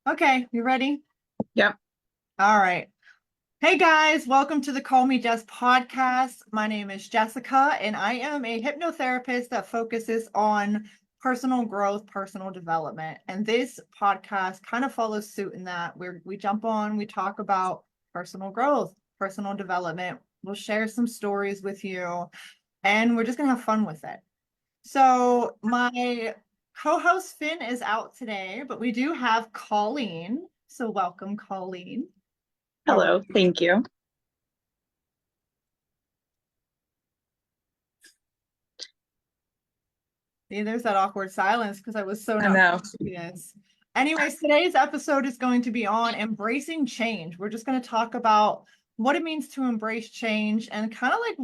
Okay, you ready? Yep. All right. Hey guys, welcome to the Call Me Jess podcast. My name is Jessica, and I am a hypnotherapist that focuses on personal growth, personal development. And this podcast kind of follows suit in that we jump on, we talk about personal growth, personal development. We'll share some stories with you, and we're just gonna have fun with it. So my co-host Finn is out today, but we do have Colleen. So welcome, Colleen. How are Hello. you? Thank you. See, there's that awkward silence because I was so I not know. serious. Anyways, today's episode is going to be on embracing change. We're just going to talk about what it means to embrace change and kind of like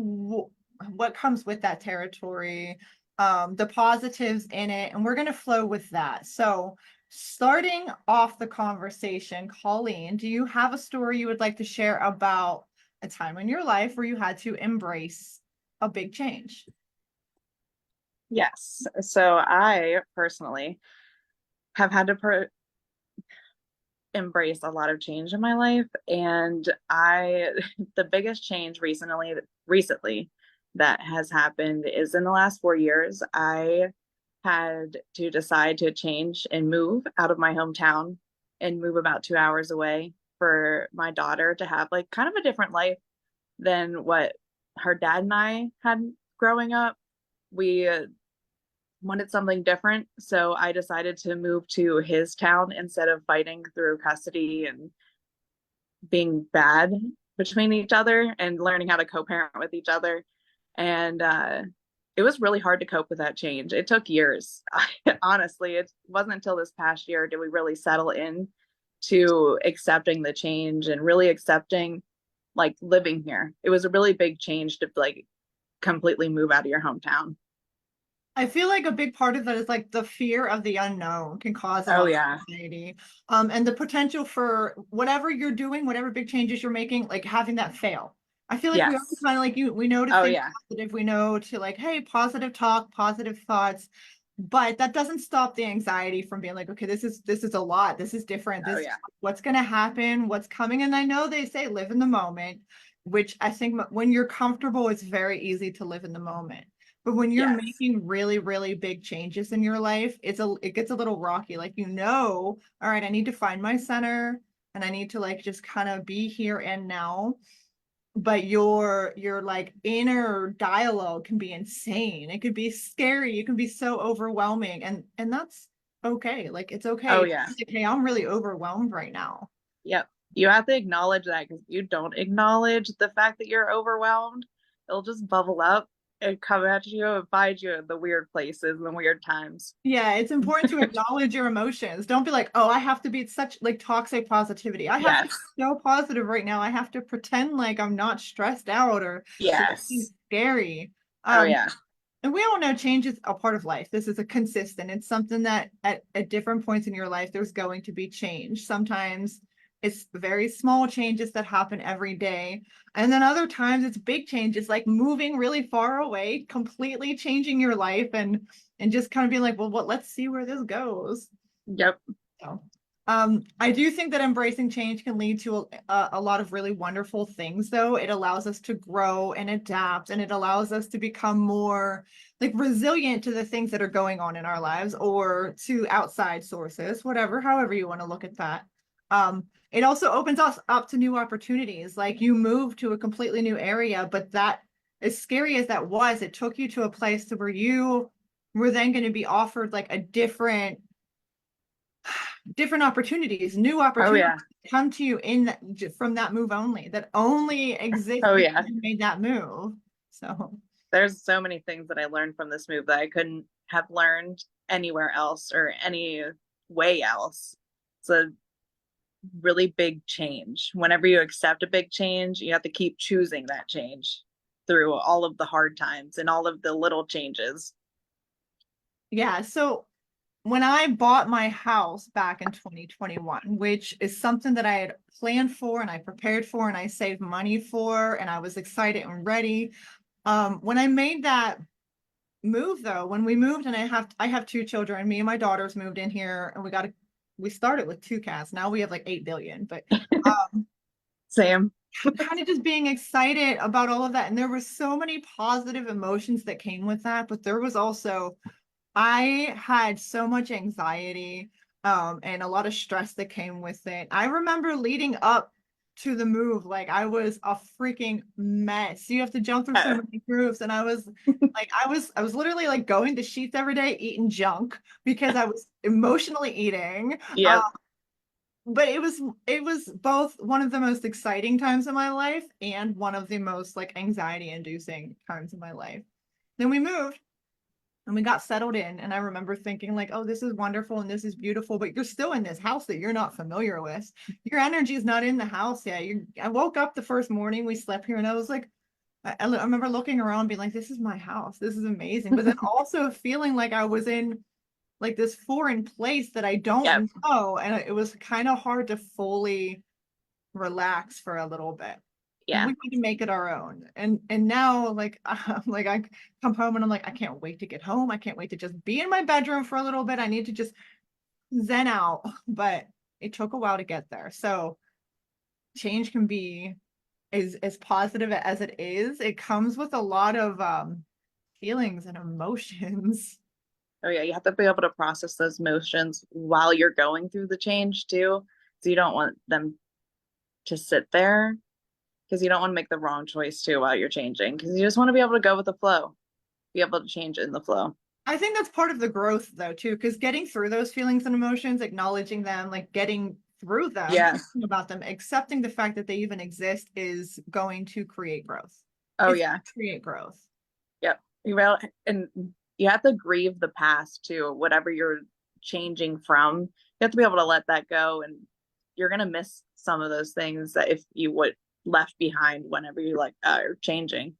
what comes with that territory, the positives in it, and we're going to flow with that. So, starting off the conversation, Colleen, do you have a story you would like to share about a time in your life where you had to embrace a big change? Yes. So I personally have had to embrace a lot of change in my life. And the biggest change recently that has happened is in the last 4 years, I had to decide to change and move out of my hometown and move about 2 hours away for my daughter to have like kind of a different life than what her dad and I had growing up. We wanted something different. So I decided to move to his town instead of fighting through custody and being bad between each other and learning how to co parent with each other. And it was really hard to cope with that change. It took years. Honestly, it wasn't until this past year did we really settle in to accepting the change and really accepting like living here. It was a really big change to like completely move out of your hometown. I feel like a big part of that is like the fear of the unknown can cause a Oh lot of yeah. anxiety. And the potential for whatever you're doing, whatever big changes you're making, like having that fail. I feel like we all Yes. kind of like we know to Oh think yeah. positive, we know to like, hey, positive talk, positive thoughts, but that doesn't stop the anxiety from being like, okay, this is a lot, this is different, Oh this yeah. what's gonna happen, what's coming. And I know they say live in the moment, which I think when you're comfortable, it's very easy to live in the moment. But when you're Yes. making really, really big changes in your life, it gets a little rocky. Like, all right, I need to find my center and I need to like just kind of be here and now. But your like inner dialogue can be insane. It could be scary. It can be so overwhelming. And that's okay. Like it's Oh okay. yeah. It's like, hey, I'm really overwhelmed right now. Yep. You have to acknowledge that because if you don't acknowledge the fact that you're overwhelmed, it'll just bubble up and come at you and find you in the weird places and the weird times. Yeah, it's important to acknowledge your emotions. Don't be like, oh, I have to be such like toxic positivity. I have to be Yes. so positive right now. I have to pretend like I'm not stressed out or it's Yes. scary. Oh Um, yeah. and we all know change is a part of life. This is a consistent. It's something that at different points in your life, there's going to be change. Sometimes it's very small changes that happen every day. And then other times it's big changes, like moving really far away, completely changing your life and just kind of being like, well, what, let's see where this goes. Yep. So, I do think that embracing change can lead to a lot of really wonderful things, though. It allows us to grow and adapt, and it allows us to become more like resilient to the things that are going on in our lives or to outside sources, whatever, however you want to look at that. It also opens us up to new opportunities. Like you move to a completely new area, but that, as scary as that was, it took you to a place to where you were then going to be offered like a different opportunities, new Oh opportunities yeah. come to you in that, from that move only, that only exist Oh because yeah. you made that move. So There's so many things that I learned from this move that I couldn't have learned anywhere else or any way else. It's a really big change. Whenever you accept a big change, you have to keep choosing that change through all of the hard times and all of the little changes. yeah, so when I bought my house back in 2021, which is something that I had planned for and I prepared for and I saved money for and I was excited and ready. When I made that move though, when we moved and I have two children, me and my daughters moved in here and we got we started with 2 cats. Now we have like 8 billion, but Same. kind of just being excited about all of that. And there were so many positive emotions that came with that, but there was also, I had so much anxiety and a lot of stress that came with it. I remember leading up to the move, like I was a freaking mess. You have to jump through so Uh, many groups, and I was like, I was literally like going to Sheets every day, eating junk because I was emotionally eating. yep. But it was both one of the most exciting times of my life and one of the most like anxiety inducing times of my life. Then we moved and we got settled in, and I remember thinking like, oh, this is wonderful and this is beautiful, but you're still in this house that you're not familiar with. Your energy is not in the house yet. I woke up the first morning we slept here, and I was like, I remember looking around being like, this is my house, this is amazing, but then also feeling like I was in like this foreign place that I Yep. don't know, and it was kind of hard to fully relax for a little bit. And Yeah. we need to make it our own. And now like I'm like I come home and I'm like, I can't wait to get home. I can't wait to just be in my bedroom for a little bit. I need to just zen out. But it took a while to get there. So change can be as positive as it is. It comes with a lot of feelings and emotions. Oh yeah, you have to be able to process those emotions while you're going through the change too. So you don't want them to sit there because you don't want to make the wrong choice too while you're changing because you just want to be able to go with the flow, be able to change in the flow. I think that's part of the growth though too, because getting through those feelings and emotions, acknowledging them, like getting through them, Yeah. thinking about them, accepting the fact that they even exist is going to create growth. Oh It's yeah. going to create growth. Yep. And you have to grieve the past too, whatever you're changing from. You have to be able to let that go, and you're gonna miss some of those things that if you would left behind whenever you like are changing.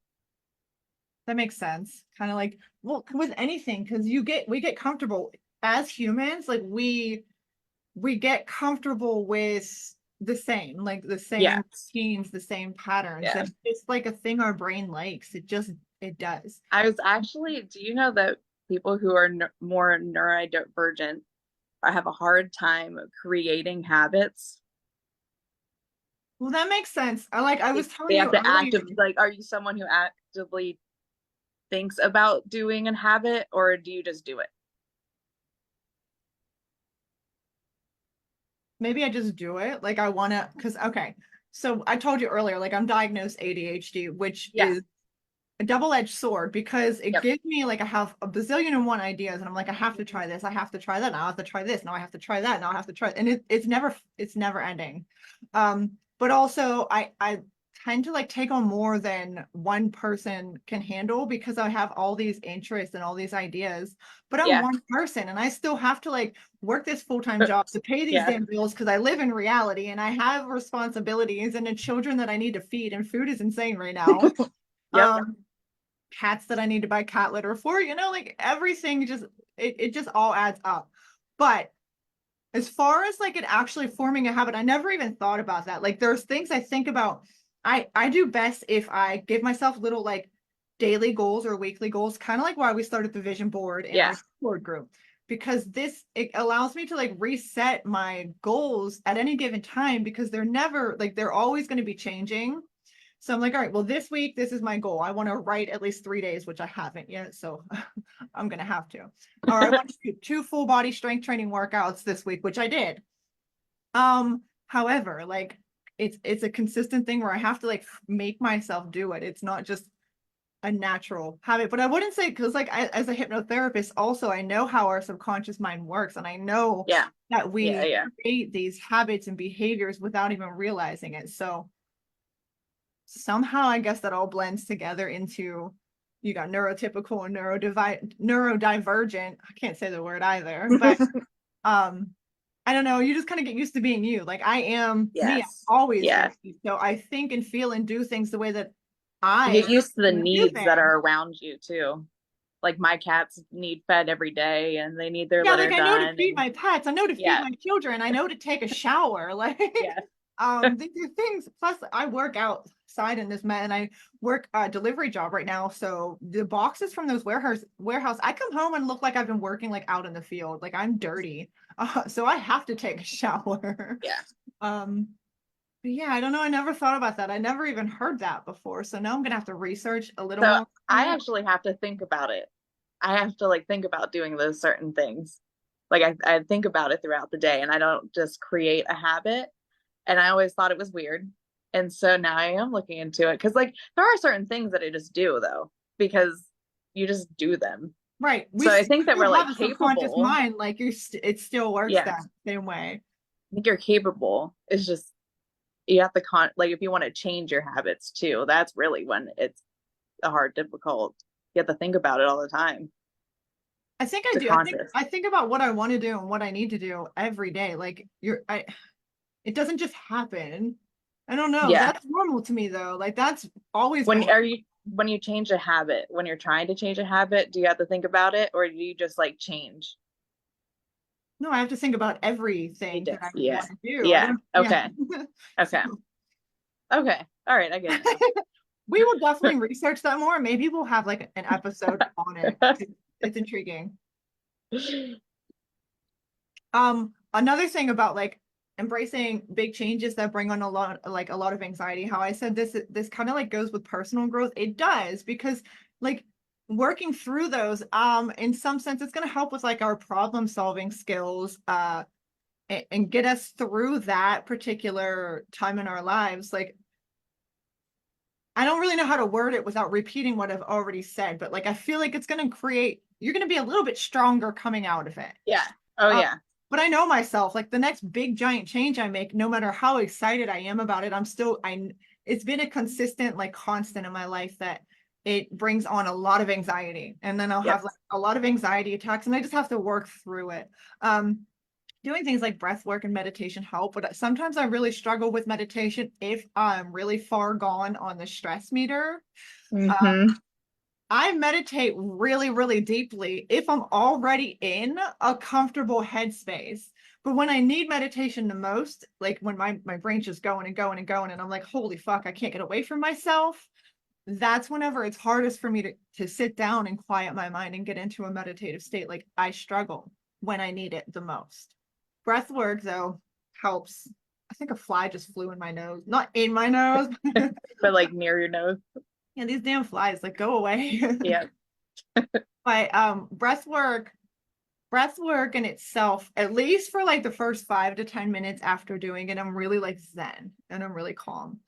That makes sense. Kind of like, well, with anything, because we get comfortable as humans, like we get comfortable with like the same Yes. routines, the same patterns. Yeah. And it's like a thing our brain likes. It does. I was actually, do you know that people who are more neurodivergent have a hard time creating habits? Well, that makes sense. I was They telling have you to earlier, actively, like, are you someone who actively thinks about doing a habit or do you just do it? maybe I just do it. Like I want to, because okay. So I told you earlier, like I'm diagnosed ADHD, which Yeah. is a double-edged sword because it Yep. gives me like I have a bazillion and one ideas, and I'm like, I have to try this, I have to try that, now I have to try this, now I have to try that, now I have to try, and it's never ending. But also I tend to like take on more than one person can handle because I have all these interests and all these ideas, but I'm Yeah. one person and I still have to like work this full-time job to pay these Yeah. damn bills because I live in reality and I have responsibilities and the children that I need to feed, and food is insane right now. Yep. Um, Cats that I need to buy cat litter for, like everything just it just all adds up. But as far as like it actually forming a habit, I never even thought about that. Like there's things I think about. I do best if I give myself little like daily goals or weekly goals, kind of like why we started the vision board in our Yeah. Discord group. Because it allows me to like reset my goals at any given time because they're never like they're always going to be changing. So I'm like, all right, well, this week, this is my goal. I want to write at least 3 days, which I haven't yet. So I'm going to have to. Or I want to do 2 full body strength training workouts this week, which I did. However, like it's a consistent thing where I have to like make myself do it. It's not just a natural habit. But I wouldn't say because like as a hypnotherapist, also I know how our subconscious mind works, and I know Yeah. that Yeah. we Yeah. create these habits and behaviors without even realizing it. So somehow I guess that all blends together into you got neurotypical and neurodivergent. I can't say the word either, but um I don't know, you just kind of get used to being you. Like I am me, I've Yes. always been Yeah. me. So I think and feel and do things the way that You I get used to the do needs that things. are around you too. Like my cats need fed every day and they need their Yeah, like litter I know to done feed and my pets, I know to feed yeah. my children, I know to take a shower. Like Yeah. These are things. Plus, I work outside in this and I work a delivery job right now. So the boxes from those warehouse, I come home and look like I've been working like out in the field, like I'm dirty. So I have to take a shower. Yeah. But yeah, I don't know. I never thought about that. I never even heard that before. So now I'm gonna have to research a little So more on I it. actually have to think about it. I have to like think about doing those certain things. Like I think about it throughout the day and I don't just create a habit. And I always thought it was weird. And so now I am looking into it because like there are certain things that I just do though, because you just do them. Right. So I think that we're Still have like a subconscious capable. mind, like it still works Yeah. that same way. I think you're capable. It's just you have to like if you want to change your habits too, that's really when it's a hard, difficult. You have to think about it all the time. I think I It's do. conscious. I think about what I want to do and what I need to do every day. Like it doesn't just happen. I don't know. Yeah. That's normal to me though. Like that's always When been. are you when you change a habit, when you're trying to change a habit, do you have to think about it or do you just like change? No, I have to think about You everything that I just yeah. want to do. I Yeah. don't. Yeah. Okay. Okay. Okay. All right. I get it now. We will definitely research that more. Maybe we'll have like an episode on it. It's intriguing. Another thing about like embracing big changes that bring on a lot of anxiety, how I said this kind of like goes with personal growth. It does because like working through those, in some sense, it's going to help with like our problem solving skills, and get us through that particular time in our lives. Like I don't really know how to word it without repeating what I've already said, but like I feel like it's going to you're going to be a little bit stronger coming out of it. Yeah. Oh Um, yeah. but I know myself, like the next big giant change I make, no matter how excited I am about it, it's been a consistent, like constant in my life that it brings on a lot of anxiety. And then I'll Yep. have like a lot of anxiety attacks and I just have to work through it. Doing things like breath work and meditation help, but sometimes I really struggle with meditation if I'm really far gone on the stress meter. Mm-hmm. I meditate really, really deeply if I'm already in a comfortable headspace. But when I need meditation the most, like when my brain's just going and going and going, and I'm like, holy fuck, I can't get away from myself. That's whenever it's hardest for me to sit down and quiet my mind and get into a meditative state. Like I struggle when I need it the most. Breath work, though, helps. I think a fly just flew in my nose, not in my nose. But like near your nose. Yeah, these damn flies, like go away. Yeah. But breath work in itself, at least for like the first 5 to 10 minutes after doing it, I'm really like zen and I'm really calm.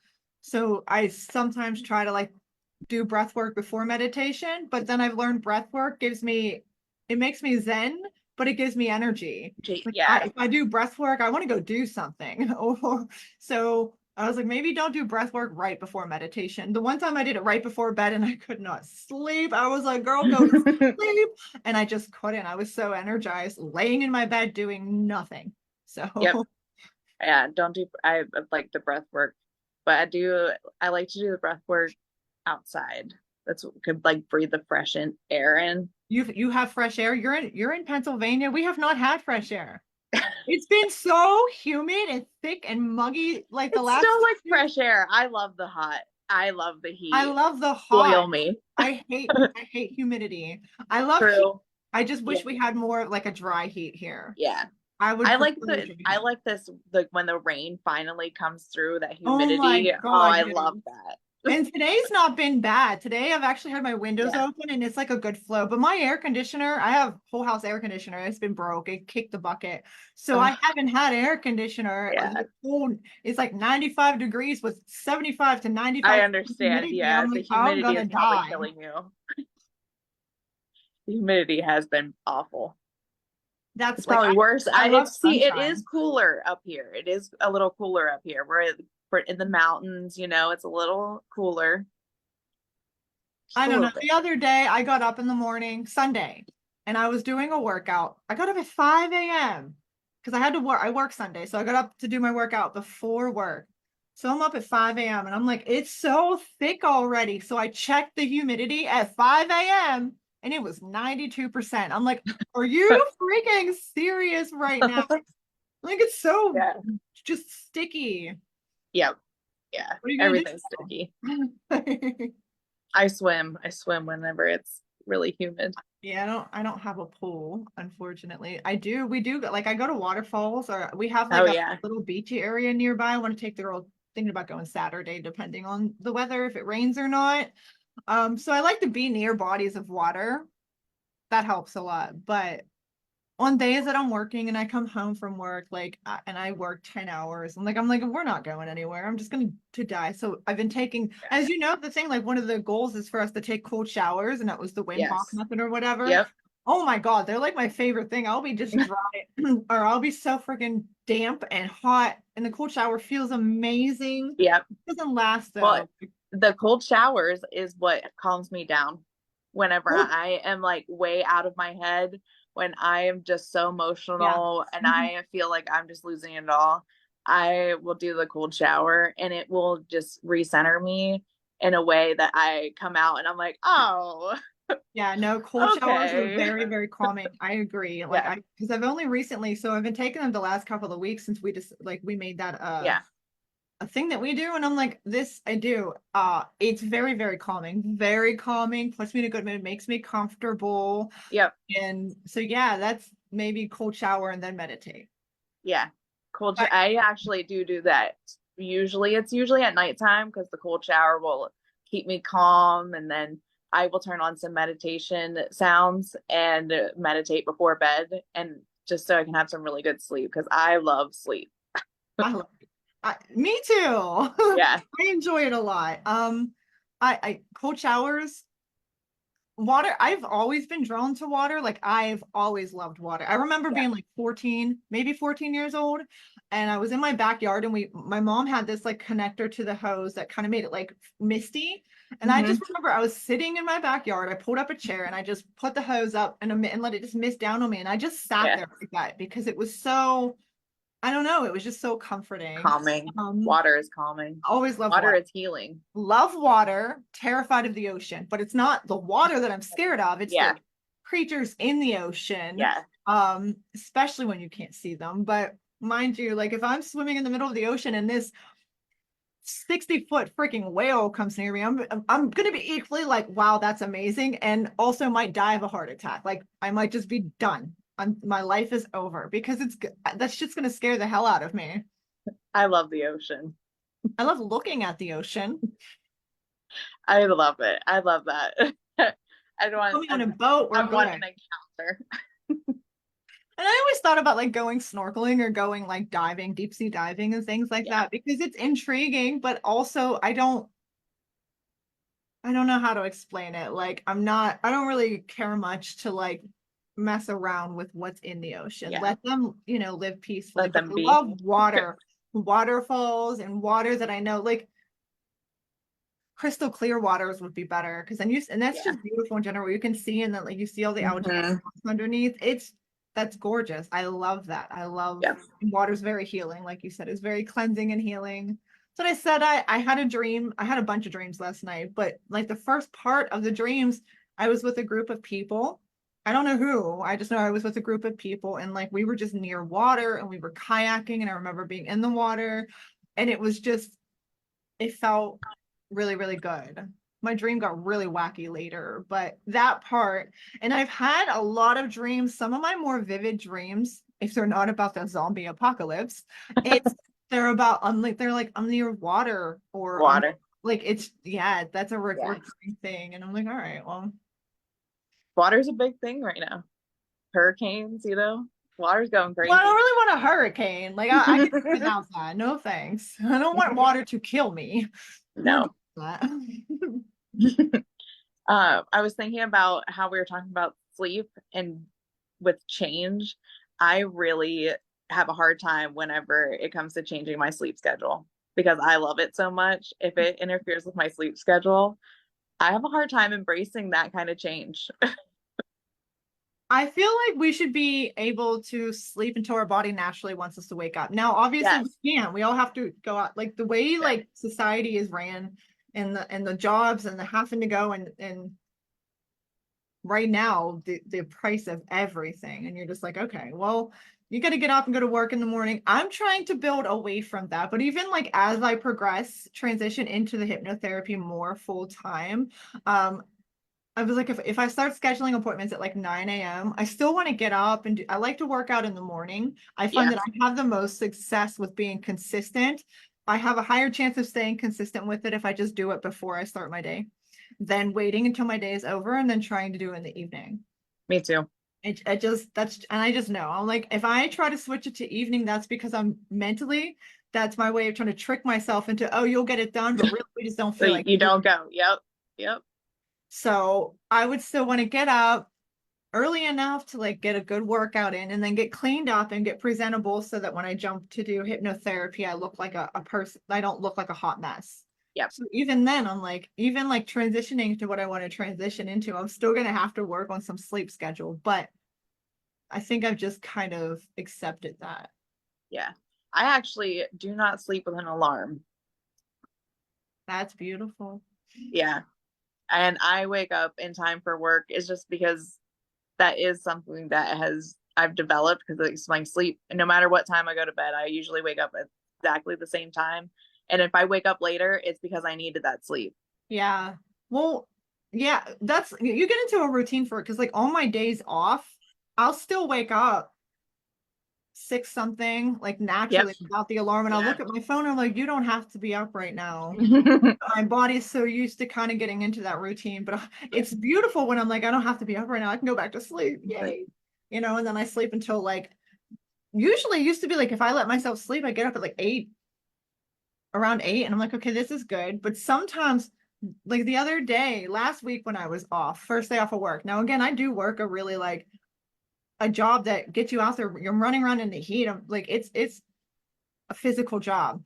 So I sometimes try to like do breath work before meditation, but then I've learned breath work it makes me zen, but it gives me energy. Like Yeah. if I do breath work, I want to go do something. Or so I was like, maybe don't do breath work right before meditation. The one time I did it right before bed and I could not sleep. I was like, girl, go to sleep. And I just couldn't. I was so energized, laying in my bed doing nothing. Yep. So Yeah. Don't do I like the breath work, but I like to do the breath work outside. That's could like breathe the fresh air in. you have fresh air. You're in Pennsylvania. We have not had fresh air. It's been so humid and thick and muggy like the It's last still like 2 years. fresh air. I love the hot. I love the I heat. love the hot. Boil me. I hate humidity. I love heat. True. I just Yeah. wish we had more of like a dry heat here. Yeah. I would prefer dry I heat. like this like when the rain finally comes through, that Oh my humidity. Oh, God, I yes. love that. And today's not been bad. Today I've actually had my windows Yeah. open and it's like a good flow. But my air conditioner, I have whole house air conditioner. It's been broke. It kicked the bucket. So Oh, I haven't had air conditioner. yeah. It's like 95 degrees with 75 to I 95 understand. humidity. Yeah. I'm The like, I'm humidity gonna is probably die. killing you. The humidity has been awful. It's That's like probably worse. I love It is sunshine. cooler up here. It is a little cooler up here. We're in the mountains, it's a little cooler. Just I a don't know. little bit. The other day I got up in the morning, Sunday, and I was doing a workout. I got up at 5 a.m. because I had to work. I work Sunday. So I got up to do my workout before work. So I'm up at 5 a.m. and I'm like, it's so thick already. So I checked the humidity at 5 a.m. and it was 92%. I'm like, are you freaking serious right now? Like it's so Yeah. just sticky. Yep. Yeah. What are you gonna Everything's sticky. do? I swim. I swim whenever it's really humid. Yeah, I don't have a pool, unfortunately. We do like I go to waterfalls or we have Oh like a yeah. little beachy area nearby. I want to take the girl thinking about going Saturday, depending on the weather, if it rains or not. So I like to be near bodies of water. That helps a lot. But on days that I'm working and I come home from work, and I work 10 hours, I'm like, we're not going anywhere. I'm just going to die. So I've been taking, Yeah. as you know, the thing, like one of the goals is for us to take cold showers, and that was the Wim Hof Yes. method or whatever. Yep. Oh my God, they're like my favorite thing. I'll be just dry or I'll be so freaking damp and hot, and the cold shower feels amazing. Yep. It doesn't last Well, though. the cold showers is what calms me down whenever Oh, I am like way out of my head, when I am just so yeah. emotional and Mhm. I feel like I'm just losing it all. I will do the cold shower and it will just recenter me in a way that I come out and I'm like, oh, Yeah, no, cold showers are okay. very, very calming. I agree. Yeah. Because I've only recently, so I've been taking them the last couple of weeks since we just like we made that Yeah. a thing that we do, and I'm like, this I do. It's very, very calming, puts me in a good mood, makes me comfortable. Yep. And so yeah, that's maybe cold shower and then meditate. Yeah. But I actually do that. Usually it's usually at nighttime because the cold shower will keep me calm, and then I will turn on some meditation sounds and meditate before bed, and just so I can have some really good sleep because I love sleep. I love it. Me too. I Yeah. enjoy it a lot. I cold showers. Water, I've always been drawn to water. Like I've always loved water. I remember Yeah. being like 14, maybe 14 years old, and I was in my backyard and my mom had this like connector to the hose that kind of made it like misty. And I just Hmm. remember I was sitting in my backyard. I pulled up a chair and I just put the hose up and let it just mist down on me. And I just sat Yeah. there like that because it was so, I don't know, it was just so comforting. Calming. Um, Water is calming. always loved Water water. is healing. Love water, terrified of the ocean, but it's not the water that I'm scared of. It's Yeah. the creatures in the ocean, Yeah. especially when you can't see them. But mind you, like if I'm swimming in the middle of the ocean and this 60-foot freaking whale comes near me, I'm gonna be equally like, wow, that's amazing, and also might die of a heart attack. Like I might just be done. My life is over because that's just gonna scare the hell out of me. I love the ocean. I love looking at the ocean. I love it. I love that. I want Put me on a boat, we're I want good. an encounter. And I always thought about like going snorkeling or going like diving, deep sea diving and things like Yeah. that because it's intriguing, but also I don't know how to explain it. Like I don't really care much to like mess around with what's in the ocean. Yeah. Let them, live peacefully. Let But them I be. love water, waterfalls and water that I know like crystal clear waters would be better because and that's Yeah. just beautiful in general. You can see and then like you see all the algae Hmm. underneath. That's gorgeous. I love that. I love Yeah. water's very healing, like you said, it's very cleansing and healing. So I said I had a dream. I had a bunch of dreams last night, but like the first part of the dreams, I was with a group of people. I don't know who. I just know I was with a group of people and like we were just near water and we were kayaking and I remember being in the water and it felt really, really good. My dream got really wacky later, but that part, and I've had a lot of dreams. Some of my more vivid dreams, if they're not about the zombie apocalypse, it's they're like I'm near water or I'm Water. like it's yeah, that's a Yeah. recurring thing. And I'm like, all right, well, Water's a big thing right now. Hurricanes, water's going well, I don't crazy. really want a hurricane. Like I can do without that. No thanks. I don't want water to kill me. We're good No. with that. I was thinking about how we were talking about sleep and with change. I really have a hard time whenever it comes to changing my sleep schedule because I love it so much. If it interferes with my sleep schedule, I have a hard time embracing that kind of change. I feel like we should be able to sleep until our body naturally wants us to wake up. Now, obviously, Yes. we can't. We all have to go out. Like the way Yeah. like society is ran, and the jobs and the having to go and right now the price of everything, and you're just like, okay, well, you got to get up and go to work in the morning. I'm trying to build away from that. But even like as I progress, transition into the hypnotherapy more full time, I was like, if I start scheduling appointments at like 9 a.m., I still want to get up and I like to work out in the morning. I find Yeah, that I have the most success with being consistent. I have a higher chance of staying consistent with it if I just do it before I start my day than waiting until my day is over and then trying to do it in the evening. me too. I just that's and I just know I'm like if I try to switch it to evening, that's because I'm mentally that's my way of trying to trick myself into oh you'll get it done, but really we just don't So feel like you doing don't it. go. Yep. Yep. So I would still want to get up early enough to like get a good workout in and then get cleaned up and get presentable so that when I jump to do hypnotherapy, I look like a person. I don't look like a hot mess. Yep. So even then, I'm like, even like transitioning to what I want to transition into, I'm still going to have to work on some sleep schedule. But I think I've just kind of accepted that. Yeah. I actually do not sleep with an alarm. That's beautiful. Yeah. And I wake up in time for work is just because that is something that has I've developed because it's my sleep. And no matter what time I go to bed, I usually wake up at exactly the same time. And if I wake up later, it's because I needed that sleep. Yeah. Well, yeah, that's you get into a routine for it because like on my days off, I'll still wake up six something like Yep. naturally without the alarm and I'll Yeah. look at my phone and I'm like, you don't have to be up right now. My body's so used to kind of getting into that routine, but it's beautiful when I'm like, I don't have to be up right now. I can go back to sleep. Yay. And then I sleep until like usually it used to be like if I let myself sleep, I get up at like 8, around 8, and I'm like, okay, this is good. But sometimes like the other day, last week when I was off, first day off of work. Now again, I do work a really like a job that gets you out there. You're running around in the heat. I'm like it's a physical job.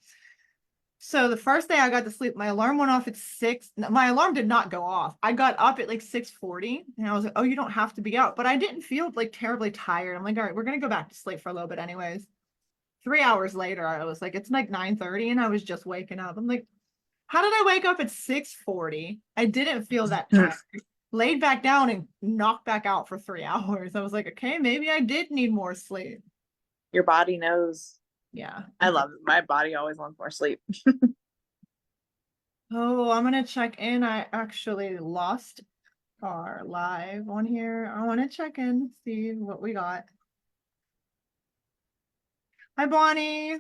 So the first day I got to sleep, my alarm went off at 6. My alarm did not go off. I got up at like 6:40 and I was like, oh, you don't have to be out. But I didn't feel like terribly tired. I'm like, all right, we're gonna go back to sleep for a little bit anyways. 3 hours later, I was like, it's like 9:30 and I was just waking up. I'm like, how did I wake up at 6:40? I didn't feel that tired. Laid back down and knocked back out for 3 hours. I was like, okay, maybe I did need more sleep. Your body knows. Yeah. I love it. My body always wants more sleep. Oh, I'm gonna check in. I actually lost our live on here. I want to check in, see what we got. Hi, Bonnie.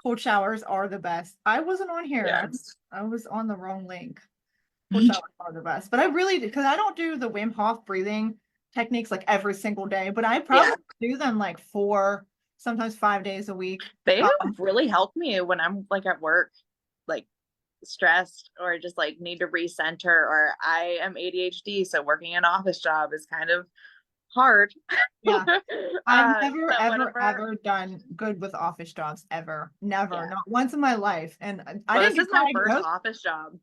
Cold showers are the best. I wasn't on here. Yes. I was on the wrong link. Cold showers are the best. But I really, because I don't do the Wim Hof breathing techniques like every single day, but I Yeah. probably do them like 4, sometimes 5 days a week. They have Um, really helped me when I'm like at work, like stressed or just like need to recenter, or I am ADHD, so working an office job is kind of hard. yeah. I've never, So ever, whenever, ever done good with office jobs ever. Never, yeah. not once in my life. And I Well, didn't this get is my first diagnosed. office job.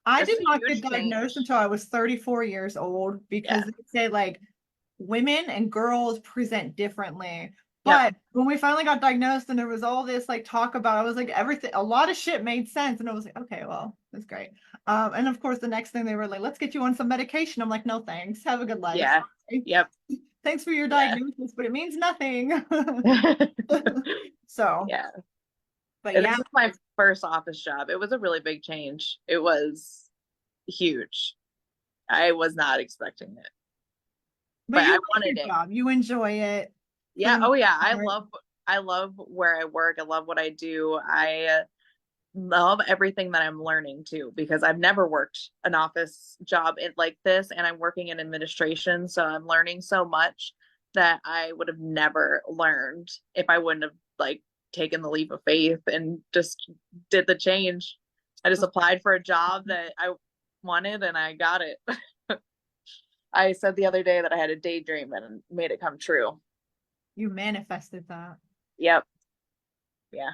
I This did is a not get huge diagnosed change. until I was 34 years old because Yeah. they say like women and girls present differently. Yep. But when we finally got diagnosed and there was all this like talk about, I was like, everything, a lot of shit made sense. And I was like, okay, well, that's great. And of course, the next thing they were like, let's get you on some medication. I'm like, no, thanks. Have a good life. Yeah. Yep. Thanks for your Yeah. diagnosis, but it means nothing. So, Yeah. but And yeah, this is my first office job. It was a really big change. It was huge. I was not expecting it, but but you I like wanted your it. job. You enjoy it for Yeah. the Oh most yeah. part. I love where I work. I love what I do. I love everything that I'm learning too, because I've never worked an office job like this, and I'm working in administration. So I'm learning so much that I would have never learned if I wouldn't have like taken the leap of faith and just did the change. I just applied for a job that I wanted and I got it. I said the other day that I had a daydream and made it come true. You manifested that. Yep. Yeah.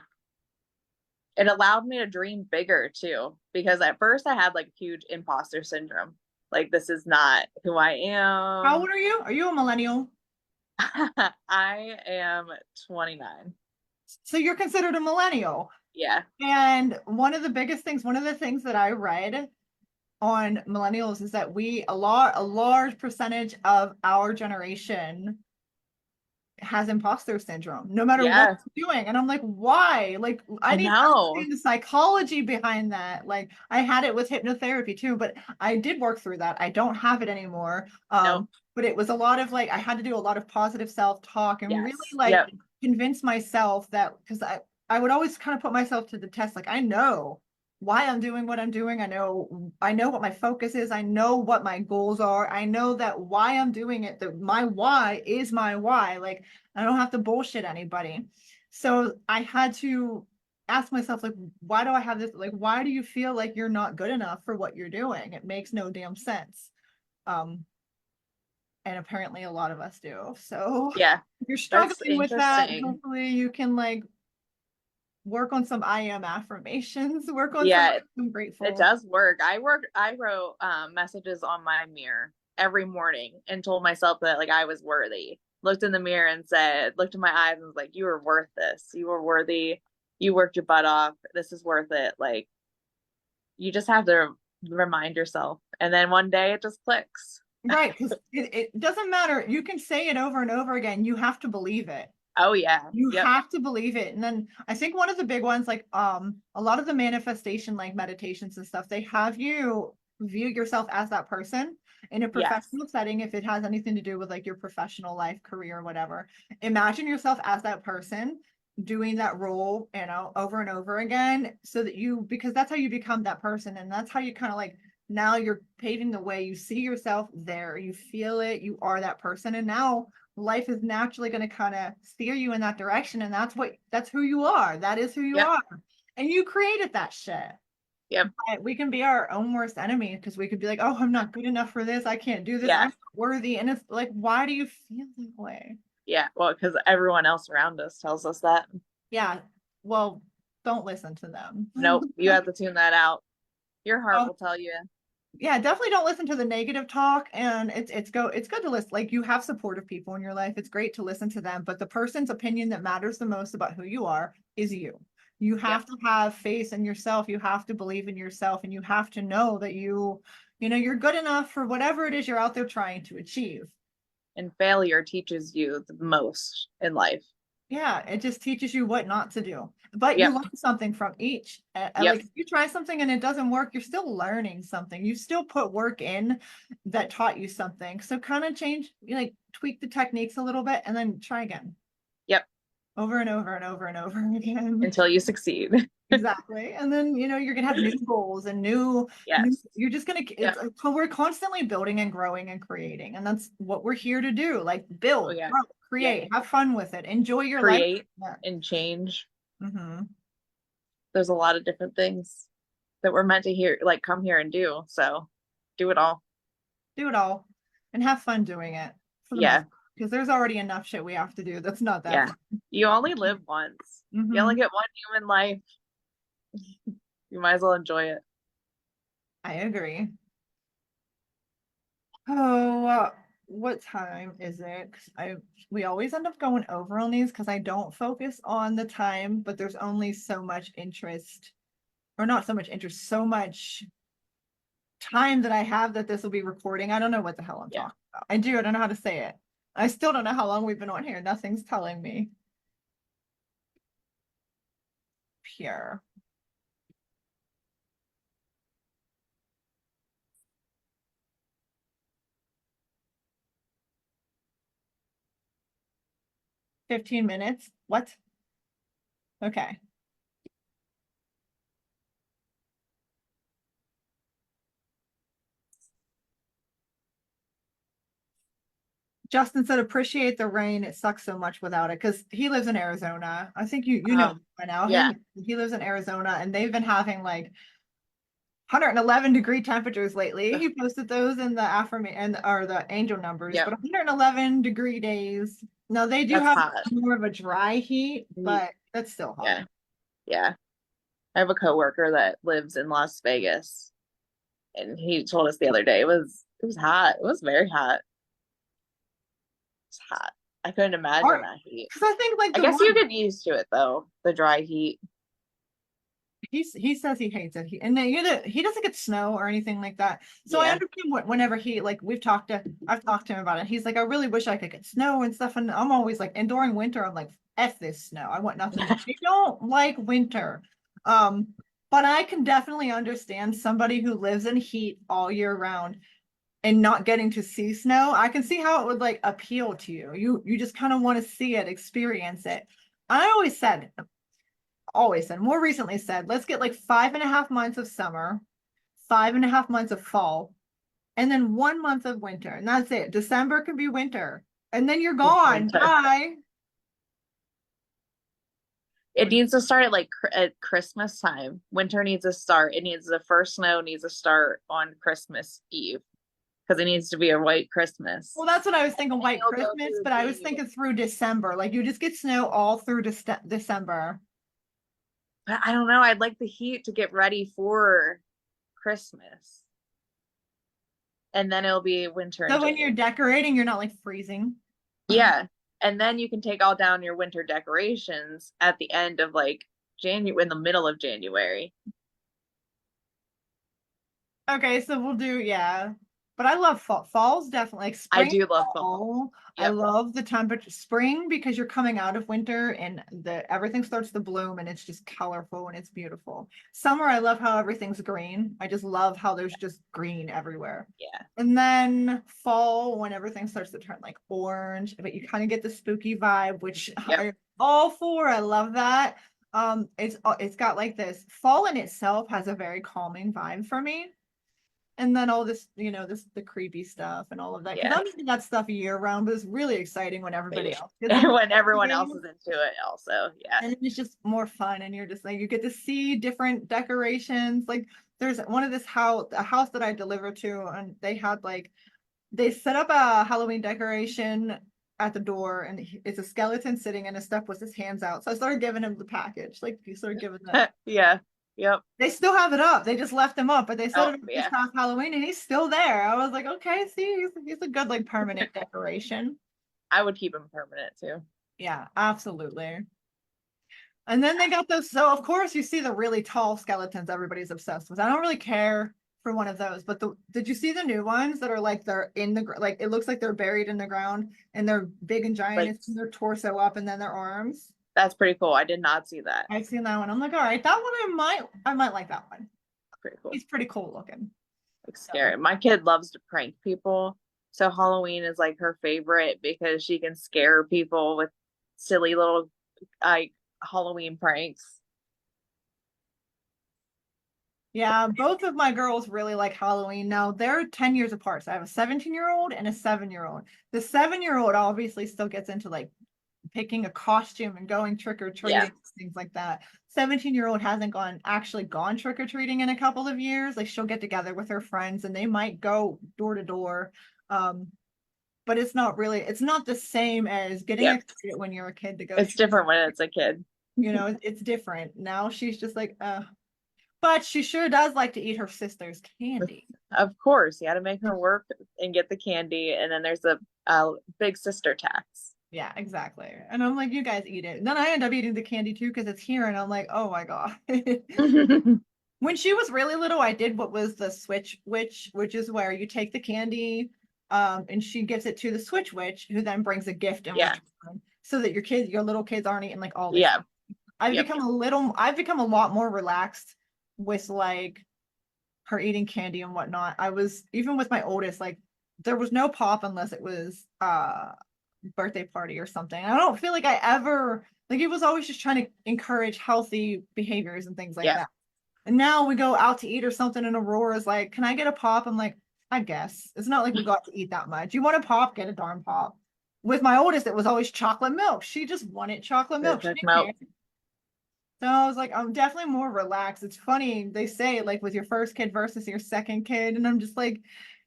It allowed me to dream bigger too, because at first I had like huge imposter syndrome. Like, this is not who I How am. old are you? Are you a millennial? I am 29. So you're considered a millennial. Yeah. And one of the biggest things, one of the things that I read on millennials is that a large percentage of our generation has imposter syndrome, no matter what Yes. you're doing. And I'm like, why? Like, I I need to know. understand the psychology behind that. Like, I had it with hypnotherapy too, but I did work through that. I don't have it anymore. Nope. But it was a lot of like, I had to do a lot of positive self-talk and really Yes. like Yep. convince myself that because I would always kind of put myself to the test. Like, I know why I'm doing what I'm doing. I know what my focus is. I know what my goals are. I know that why I'm doing it, that my why is my why. Like, I don't have to bullshit anybody. So I had to ask myself, like, why do I have this? Like, why do you feel like you're not good enough for what you're doing? It makes no damn sense. Um, and apparently a lot of us do. So Yeah. if you're That's struggling with that, interesting. hopefully you can like work on some I am affirmations, work on some Yeah, I'm it grateful. does work. I wrote messages on my mirror every morning and told myself that like I was worthy. Looked in the mirror and said, looked in my eyes and was like, you were worth this. You were worthy. You worked your butt off. This is worth it. Like you just have to remind yourself. And then one day it just clicks. Right, because it doesn't matter. You can say it over and over again. You have to believe it. Oh yeah. You Yep. have to believe it. And then I think one of the big ones, like a lot of the manifestation like meditations and stuff, they have you view yourself as that person in a Yes. professional setting if it has anything to do with like your professional life, career, whatever. Imagine yourself as that person doing that role, you know, over and over again so that you because that's how you become that person and that's how you kind of like now you're paving the way. You see yourself there, you feel it, you are that person and now life is naturally going to kind of steer you in that direction and that's who you are, that is who you Yep. are and you created that shit. Yep. But we can be our own worst enemy because we could be like, oh, I'm not good enough for this, I can't do this, I'm Yeah. not worthy, and it's like, why do you feel that way? Yeah. Well, because everyone else around us tells us that. Yeah, well, don't listen to them. Nope. You have to tune that out. Your heart um, will tell you. yeah, definitely don't listen to the negative talk. And it's good to listen. Like you have supportive people in your life. It's great to listen to them, but the person's opinion that matters the most about who you are is you. You Yep. have to have faith in yourself. You have to believe in yourself, and you have to know that you know, you're good enough for whatever it is you're out there trying to achieve. And failure teaches you the most in life. Yeah, it just teaches you what not to do. But you Yep. learn something from each. Yep. Like if you try something and it doesn't work, you're still learning something. You still put work in that taught you something. So kind of change, you like tweak the techniques a little bit and then try again Yep. over and over and over and over again. Until you succeed. Exactly. And then, you know, you're gonna have new goals and new Yes. you're just gonna it's Yep. we're constantly building and growing and creating. And that's what we're here to do. Like Oh build, yeah. grow, Yep. create, have fun with it, enjoy your life. Create Yeah. and change. Mm-hmm. There's a lot of different things that we're meant to hear, like come here and do. So do it all. Do it all and have fun doing it for the most Yeah. part because there's already enough shit we have to do that's not that Yeah. fun. You only live once. You only Hmm. get one human life. You might as well enjoy it. I agree. Oh, what time is it? 'Cause we always end up going over on these because I don't focus on the time, but there's only so much interest, or not so much interest, so much time that I have that this will be recording. I don't know what the hell I'm Yeah. talking about. I don't know how to say it. I still don't know how long we've been on here. Nothing's telling me. Pure. 15 minutes. What? Okay. Justin said, appreciate the rain. It sucks so much without it because he lives in Arizona. I think you know Oh, by now. yeah. He lives in Arizona and they've been having like 111-degree temperatures lately. Ugh, He posted those in the affirmation or the angel numbers, yep. but 111-degree days. Now they do That's have hot. more of a dry heat, but that's still hot. Yeah. Yeah. I have a coworker that lives in Las Vegas, and he told us the other day it was hot. It was very hot. It's hot. I couldn't imagine Or that heat. because I think like I the guess one you get used to it though, the dry heat. he says he hates it. And then he doesn't get snow or anything like that. So I Yeah. understand whenever I've talked to him about it. He's like, I really wish I could get snow and stuff. And I'm always like, and during winter, I'm like, F this snow. I want nothing to do. I don't like winter. Um, but I can definitely understand somebody who lives in heat all year round and not getting to see snow. I can see how it would like appeal to you. You just kind of want to see it, experience it. I always said, more recently said, let's get like 5.5 months of summer, 5.5 months of fall, and then 1 month of winter. And that's it. December can be winter. And then you're gone. Winter. Bye. It needs to start at like at Christmas time. Winter needs to start. It needs the first snow needs to start on Christmas Eve because it needs to be a white Christmas. Well, that's what I was thinking, And white it'll go Christmas, through but I was thinking through December. Like you just get snow all through December. But I don't know. I'd like the heat to get ready for Christmas. And then it'll be winter in So when you're January. decorating, you're not like freezing. Yeah. And then you can take all down your winter decorations at the end of like January, in the middle of January. Okay, so we'll do, yeah. But I love fall. Fall's definitely like I spring, do love fall. fall. I Yep. love the temperature. Spring because you're coming out of winter and the everything starts to bloom and it's just colorful and it's beautiful. Summer, I love how everything's green. I just love how there's just green everywhere. Yeah. And then fall, when everything starts to turn like orange, but you kind of get the spooky vibe, which Yep. I'm all for. I love that. It's got like this fall in itself has a very calming vibe for me. And then all this, the creepy stuff and all of that. Because Yeah. I'm into that stuff year round, but it's really exciting when everybody else gets into When everyone it. else is into it also. Yeah. And it's just more fun. And you're just like, you get to see different decorations. Like there's one of a house that I delivered to, and they set up a Halloween decoration at the door, and it's a skeleton sitting and his stuff with his hands out. So I started giving him the package. Like he started giving them. Yeah. Yep. They still have it up. They just left him up, but they set Oh, it up this yeah. past Halloween and he's still there. I was like, okay, see, he's a good like permanent decoration. I would keep them permanent too. Yeah, absolutely. And then they got those. So of course you see the really tall skeletons everybody's obsessed with. I don't really care for one of those, but did you see the new ones that are like they're in the like it looks like they're buried in the ground and they're big and giant. Like It's their torso up and then their arms. that's pretty cool. I did not see that. I've seen that one. I'm like, all right, that one I might like that one. Pretty cool. He's pretty cool looking. Like scary. My kid loves to prank people. So Halloween is like her favorite because she can scare people with silly little like Halloween pranks. Yeah, both of my girls really like Halloween. Now they're 10 years apart. So I have a 17-year-old and a 7-year-old. The 7-year-old obviously still gets into like picking a costume and going trick or treating, Yeah. things like that. 17-year-old hasn't actually gone trick or treating in a couple of years. Like she'll get together with her friends and they might go door to door. But it's not the same as getting Yep. excited when you're a kid to go. It's different when it's a kid. It's different. Now she's just like, but she sure does like to eat her sister's candy. Of course, you got to make her work and get the candy, and then there's a big sister tax. Yeah, exactly. And I'm like, you guys eat it. And then I end up eating the candy too because it's here, and I'm like, oh my god. When she was really little, I did what was the Switch Witch, which is where you take the candy, and she gives it to the Switch Witch, who then brings a gift in Yeah. return, so that your little kids aren't eating like all this. Yeah. I've Yep. become a lot more relaxed with like her eating candy and whatnot. I was even with my oldest, like there was no pop unless it was birthday party or something. I don't feel like I ever like it was always just trying to encourage healthy behaviors and things like Yeah. that. And now we go out to eat or something and Aurora's like, can I get a pop? I'm like, I guess. It's not like we got to eat that much. You want a pop, get a darn pop. With my oldest, it was always chocolate milk. She just wanted chocolate milk. She didn't care. So I was like, I'm definitely more relaxed. It's funny, they say like with your first kid versus your second kid, and I'm just like,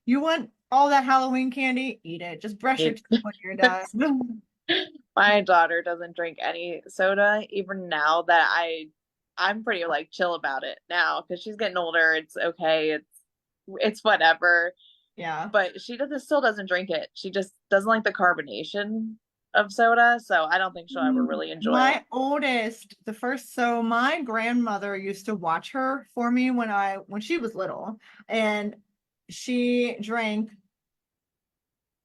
you want all that Halloween candy? Eat it. Just brush your teeth when you're done. My daughter doesn't drink any soda, even now that I'm pretty like chill about it now because she's getting older. It's okay. It's whatever. Yeah. But she still doesn't drink it. She just doesn't like the carbonation of soda, so I don't think she'll ever really enjoy it. My oldest, so my grandmother used to watch her for me when she was little, and she drank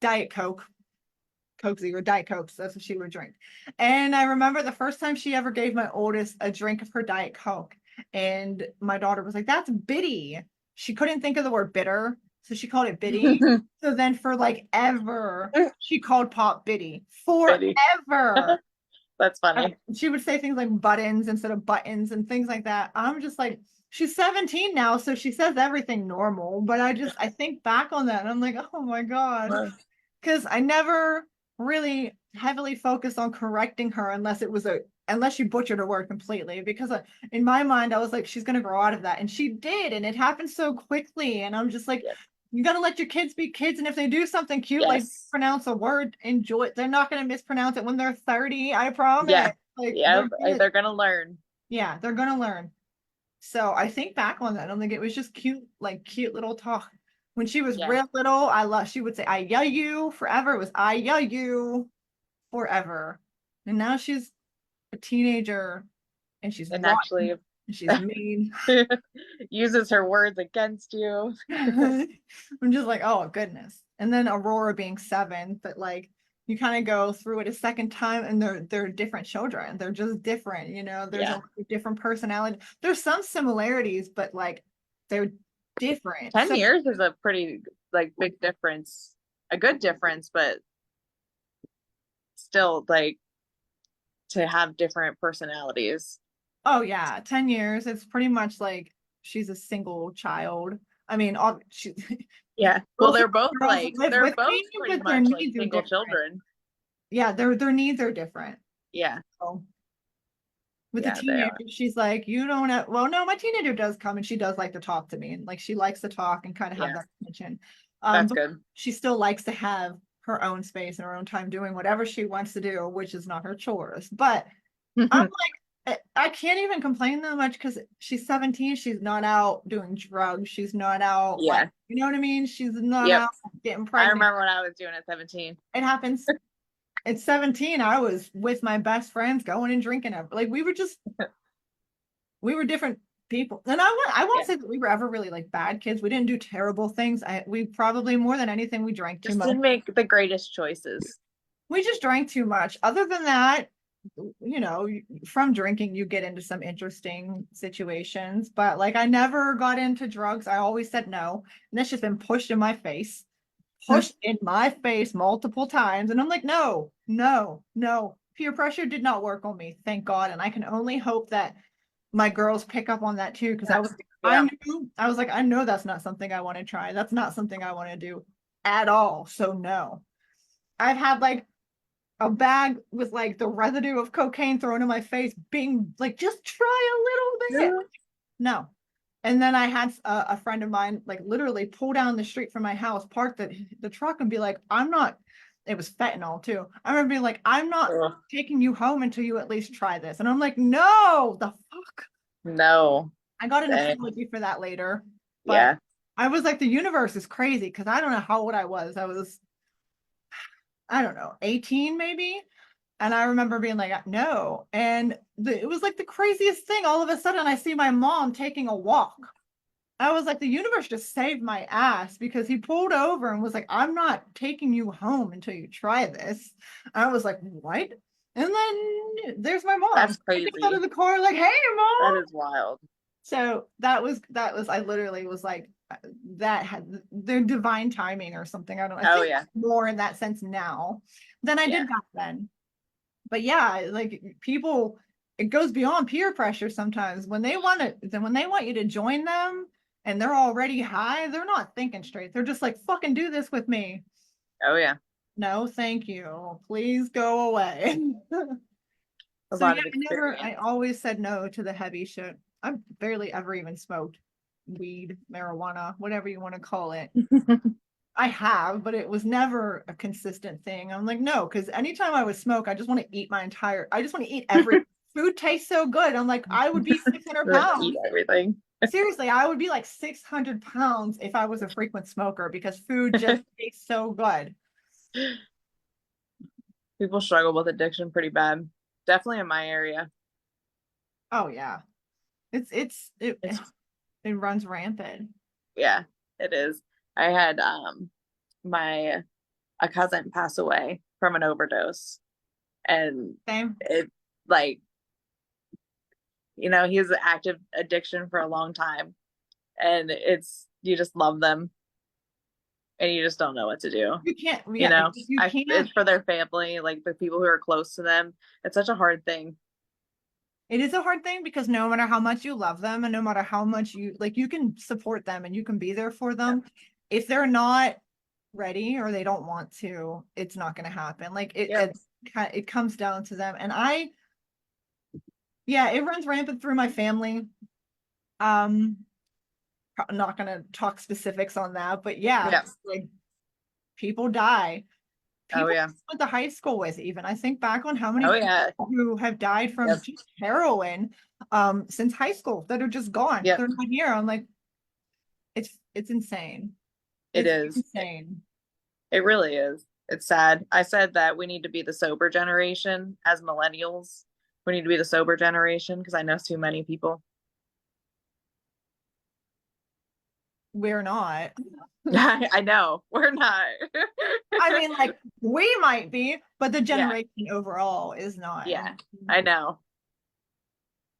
Diet Coke, Coke Zero, Diet Cokes. That's what she would drink. And I remember the first time she ever gave my oldest a drink of her Diet Coke, and my daughter was like, "That's bitty." She couldn't think of the word bitter, so she called it bitty. So then for like ever, she called pop bitty Bitty. forever. That's funny. She would say things like buttons instead of buttons and things like that. I'm just like, she's 17 now, so she says everything normal. But I think back on that and I'm like, oh my God. Because I never really heavily focused on correcting her unless she butchered a word completely. Because in my mind, I was like, she's gonna grow out of that. And she did, and it happened so quickly. And I'm just like, Yep. you gotta let your kids be kids, and if they do something cute, like Yes. pronounce a word, enjoy it. They're not gonna mispronounce it when they're 30. I promise. Yeah. Like Yeah. They're gonna learn. yeah, they're gonna learn. So I think back on that. I don't think it was just cute, like cute little talk. When she was Yeah. real little, she would say, I yell you forever. It was I yell you forever. And now she's a teenager and she's And rotten actually and she's mean. uses her words against you. I'm just like, oh goodness. And then Aurora being 7, but like you kind of go through it a second time and they're different children. They're just different, there's Yeah. a different personality. There's some similarities, but like they're different. 10 So years is a pretty like big difference. A good difference, but still like to have different personalities. oh yeah, 10 years. It's pretty much like she's a single child. I mean, all she Yeah. Well, both of the girls live they're with both me, pretty but their much like needs are single different. children. Yeah, their needs are different. Yeah. So with the Yeah, they teenager, are. she's like, you don't have, well, no, my teenager does come and she does like to talk to me and like she likes to talk and kind of have Yeah. that attention. That's But good. she still likes to have her own space and her own time doing whatever she wants to do, which is not her chores. But I'm like, I can't even complain that much because she's 17. She's not out doing drugs. She's not out like, Yeah. you know what I mean? She's not Yep. out getting I pregnant. remember what I was doing at 17. It happens. At 17, I was with my best friends going and drinking. Like we were different people. And I won't Yeah. say that we were ever really like bad kids. We didn't do terrible things. We probably more than anything, we drank too Just much. didn't make the greatest choices. We just drank too much. Other than that, from drinking, you get into some interesting situations. But like I never got into drugs. I always said no. And that's just been pushed in my face multiple times. And I'm like, no, no, no. Peer pressure did not work on me, thank God. And I can only hope that my girls pick up on that too, because Yeah. I was like, I know that's not something I want to try. That's not something I want to do at all. So no. I've had like a bag with like the residue of cocaine thrown in my face, being like, just try a little bit. Yeah. No. And then I had a friend of mine like literally pull down the street from my house, park the truck, and be like, I'm not. It was fentanyl too. I remember being like, I'm not Ugh. taking you home until you at least try this. And I'm like, no, the fuck. No. I got an Dang. apology for that later, but Yeah. I was like, the universe is crazy because I don't know how old I was. I don't know, 18 maybe. And I remember being like, no. And it was like the craziest thing. All of a sudden, I see my mom taking a walk. I was like, the universe just saved my ass because he pulled over and was like, I'm not taking you home until you try this. I was like, what? And then there's my mom. That's I get out of crazy. the car, like, hey, That mom. is wild. So I literally was like, that had their divine timing or something. I don't know. I Oh think yeah. more in that sense now than I Yeah. did back then. But yeah, like people, it goes beyond peer pressure sometimes. When they want you to join them and they're already high, they're not thinking straight. They're just like, fucking do this with me. Oh yeah. No, thank you. Please go away. A So lot yeah, of I experience. always said no to the heavy shit. I barely ever even smoked weed, marijuana, whatever you want to call it. I have, but it was never a consistent thing. I'm like, no, because anytime I would smoke, I just want to eat every food tastes so good. I'm like, I would be 600 Eat pounds. everything. Seriously, I would be like 600 pounds if I was a frequent smoker because food just tastes so good. People struggle with addiction pretty bad. Definitely in my area. Oh yeah. It It's it runs rampant. yeah, it is. I had my a cousin pass away from an overdose, and Same. it like he was an active addiction for a long time, and it's you just love them and you just don't know what to do. You can't, You yeah, know, you it's can't. for their family, like the people who are close to them. It's such a hard thing. It is a hard thing because no matter how much you love them and no matter how much you like, you can support them and you can be there for Yep. them. If they're not ready or they don't want to, it's not going to happen. Like Yep. it comes down to them. And yeah, it runs rampant through my family. Um, I'm not going to talk specifics on that, but yeah, Yep. like people die. Oh People yeah. went to high school with, even I think back on how Oh many people yeah. who have died from Yep. just heroin since high school that are just gone. Yep. They're not here. I'm like, it's insane. It It's is. insane. It really is. It's sad. I said that we need to be the sober generation as millennials. We need to be the sober generation because I know too many people. We're not. I know we're not. I mean, like we might be, but the Yeah. generation overall is not. And Yeah. I know.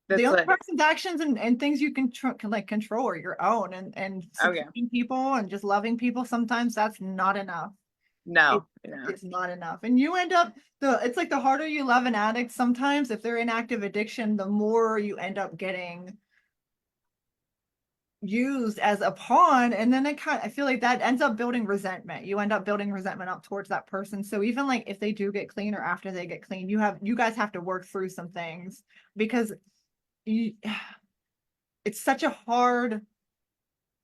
the That's only like, person's actions and things you can like control are your own, and oh yeah. supporting people and just loving people. Sometimes that's not enough. it, No, no. it's not enough, and you end up it's like the harder you love an addict, sometimes if they're in active addiction, the more you end up getting used as a pawn, and then I feel like that ends up building resentment. You end up building resentment up towards that person. So even like if they do get clean or after they get clean, you guys have to work through some things because you, it's such a hard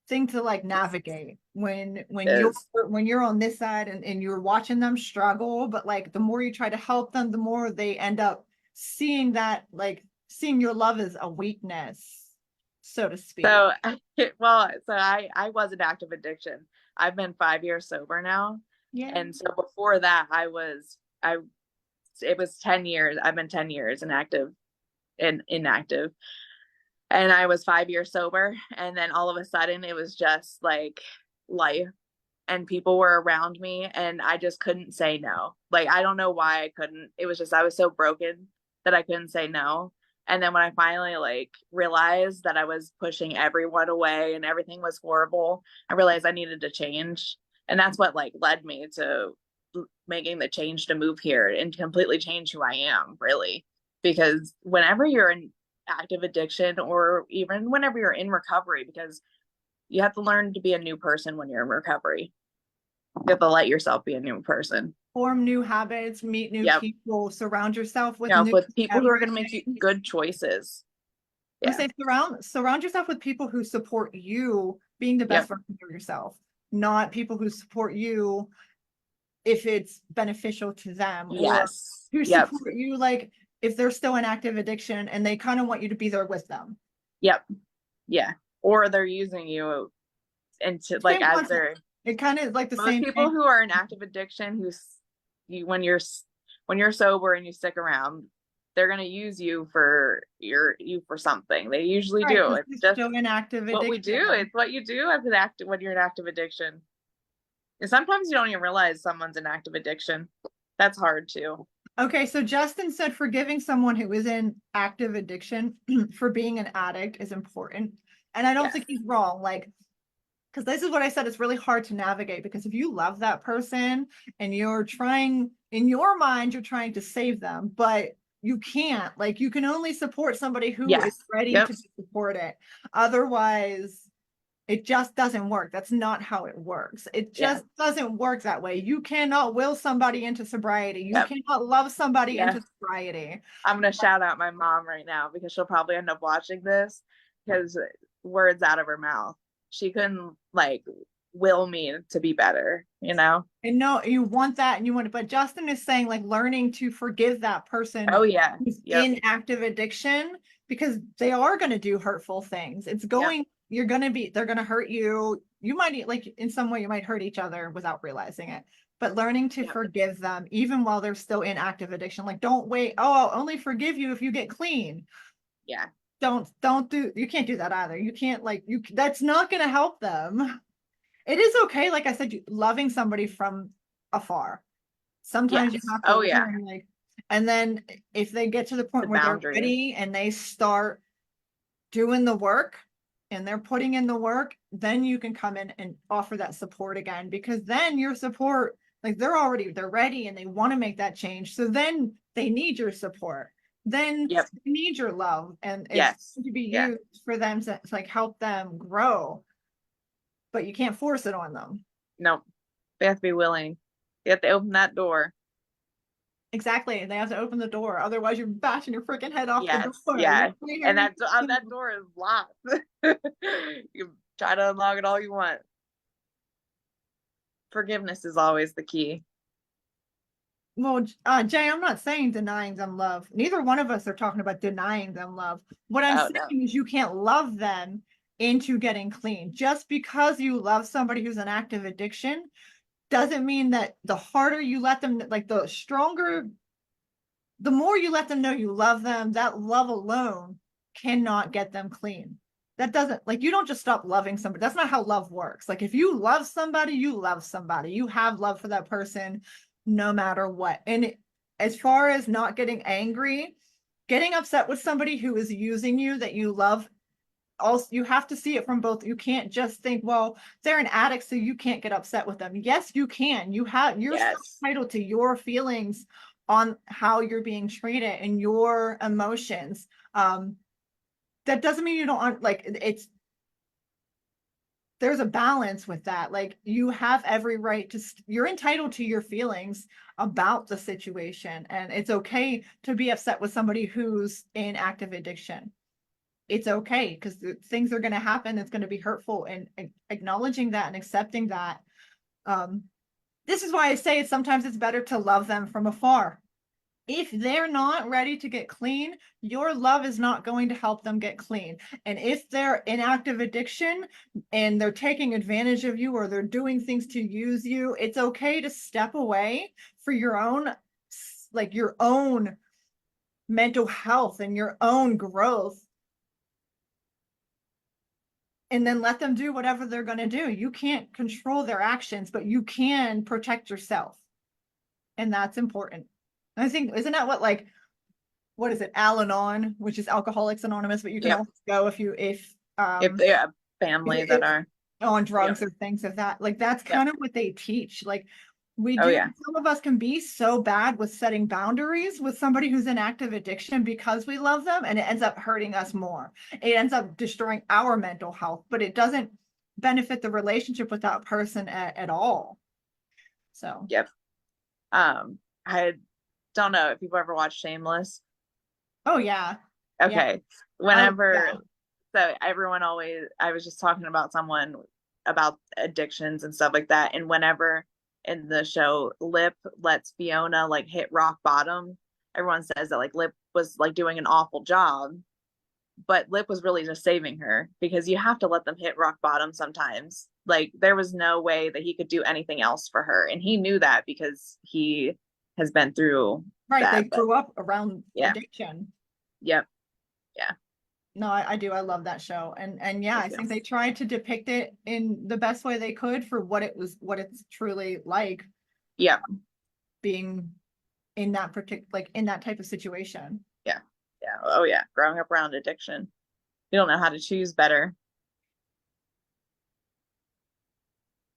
thing to like navigate It is. when you're on this side and you're watching them struggle, but like the more you try to help them, the more they end up seeing that, like seeing your love as a weakness, so to speak. So, well, so I was an active addiction. I've been 5 years sober now, Yeah. and so before that, I it was 10 years. I've been 10 years inactive and inactive, and I was 5 years sober, and then all of a sudden, it was just like life, and people were around me, and I just couldn't say no. Like I don't know why I couldn't. It was just I was so broken that I couldn't say no. And then when I finally like realized that I was pushing everyone away and everything was horrible, I realized I needed to change. And that's what like led me to making the change to move here and completely change who I am, really. Because whenever you're in active addiction or even whenever you're in recovery, because you have to learn to be a new person when you're in recovery. You have to let yourself be a new person. Form new habits, meet new Yep. people, surround yourself with You know, new with people who are every going to make you day. good choices. I Yeah. say surround yourself with people who support you being the best Yep. version of yourself, not people who support you if it's beneficial to them, or Yes. who Yep. support you like if they're still in active addiction and they kind of want you to be there with them. Yep. Yeah. Or they're using you into like Same as concept. their It kind of is like the most same people thing. who are in active addiction who's you when you're sober and you stick around, they're going to use you for you for something. They usually Right, do. because It's you're just still in active what we do. addiction. It's what you do as an active when you're in active addiction. And sometimes you don't even realize someone's in active addiction. That's hard too. Okay, so Justin said forgiving someone who is in active addiction for being an addict is important. And I don't Yes. think he's wrong. Like, because this is what I said, it's really hard to navigate because if you love that person and you're trying, in your mind, you're trying to save them, but you can't. Like, you can only support somebody who is Yes. ready Yep. to support it. Otherwise, it just doesn't work. That's not how it works. It Yeah. just doesn't work that way. You cannot will somebody into sobriety. You Yep. cannot love somebody Yeah. into sobriety. I'm gonna shout out my mom right now because she'll probably end up watching this because words out of her mouth. She couldn't like will me to be better, you know? And no, you want that and you want it. But Justin is saying like learning to forgive that person Oh yeah. who's Yep. in active addiction because they are going to do hurtful things. Yep. They're going to hurt you. You might like in some way you might hurt each other without realizing it. but learning to Yep. forgive them even while they're still in active addiction. Like, don't wait. Oh, I'll only forgive you if you get clean. Yeah. Don't do, you can't do that either. You can't, like, that's not going to help them. It is okay, like I said, loving somebody from afar. Sometimes you Yes. have to Oh yeah. learn, like, and then if they get to the The point where they're boundaries. ready and they start doing the work and they're putting in the work, then you can come in and offer that support again, because then your support, like, they're ready and they want to make that change. So then they need your support. Then Yep. they need your love, and it's Yes. going to be Yeah. used for them to, like, help them grow, but you can't force it on them. No, they have to be willing. They have to open that door. Exactly. And they have to open the door. Otherwise, you're bashing your freaking head off the Yes. door. Yeah. And You're that door is locked. You try to unlock it all you want. Forgiveness is always the key. Well, Jay, I'm not saying denying them love. Neither one of us are talking about denying them love. What I'm Oh no. saying is you can't love them into getting clean. Just because you love somebody who's an active addiction doesn't mean that the harder you let them, like, the stronger, the more you let them know you love them, that love alone cannot get them clean. That doesn't, like, you don't just stop loving somebody. That's not how love works. Like, if you love somebody, you love somebody. You have love for that person no matter what. And as far as not getting angry, getting upset with somebody who is using you that you love, also, you have to see it from both. You can't just think, well, they're an addict, so you can't get upset with them. Yes, you can. You're still Yes. entitled to your feelings on how you're being treated and your emotions. That doesn't mean you don't, like, it's, there's a balance with that. Like, you have every right to, you're entitled to your feelings about the situation, and it's okay to be upset with somebody who's in active addiction. It's okay, because things are going to happen. It's going to be hurtful, and acknowledging that and accepting that. Um, this is why I say sometimes it's better to love them from afar. If they're not ready to get clean, your love is not going to help them get clean. And if they're in active addiction and they're taking advantage of you, or they're doing things to use you, it's okay to step away for your own, like, your own mental health and your own growth, and then let them do whatever they're going to do. You can't control their actions, but you can protect yourself. And that's important. I think, isn't that what, like, what is it, Al-Anon, which is Alcoholics Anonymous, but you can Yep. also go If they have family that if are. on Yep. drugs or things of that. Like, that's Yep. kind of what they teach. Like, we Oh do, yeah. some of us can be so bad with setting boundaries with somebody who's in active addiction because we love them, and it ends up hurting us more. It ends up destroying our mental health, but it doesn't benefit the relationship with that person at all. So, Yep. I don't know if you've ever watched Shameless. oh yeah, yeah, Okay. Whenever, yeah, so everyone always, I was just talking about someone about addictions and stuff like that. And whenever in the show, Lip lets Fiona like hit rock bottom, everyone says that like Lip was like doing an awful job, but Lip was really just saving her, because you have to let them hit rock bottom sometimes. Like there was no way that he could do anything else for her. And he knew that because he has been through right. They that. But grew up around yeah. addiction. Yep. Yeah. No, I do. I love that show. And yeah, Me I too. think they tried to depict it in the best way they could for what it was, what it's truly like Yeah. being in that particular, like, in that type of situation. Yeah. Yeah. Oh yeah. Growing up around addiction. You don't know how to choose better.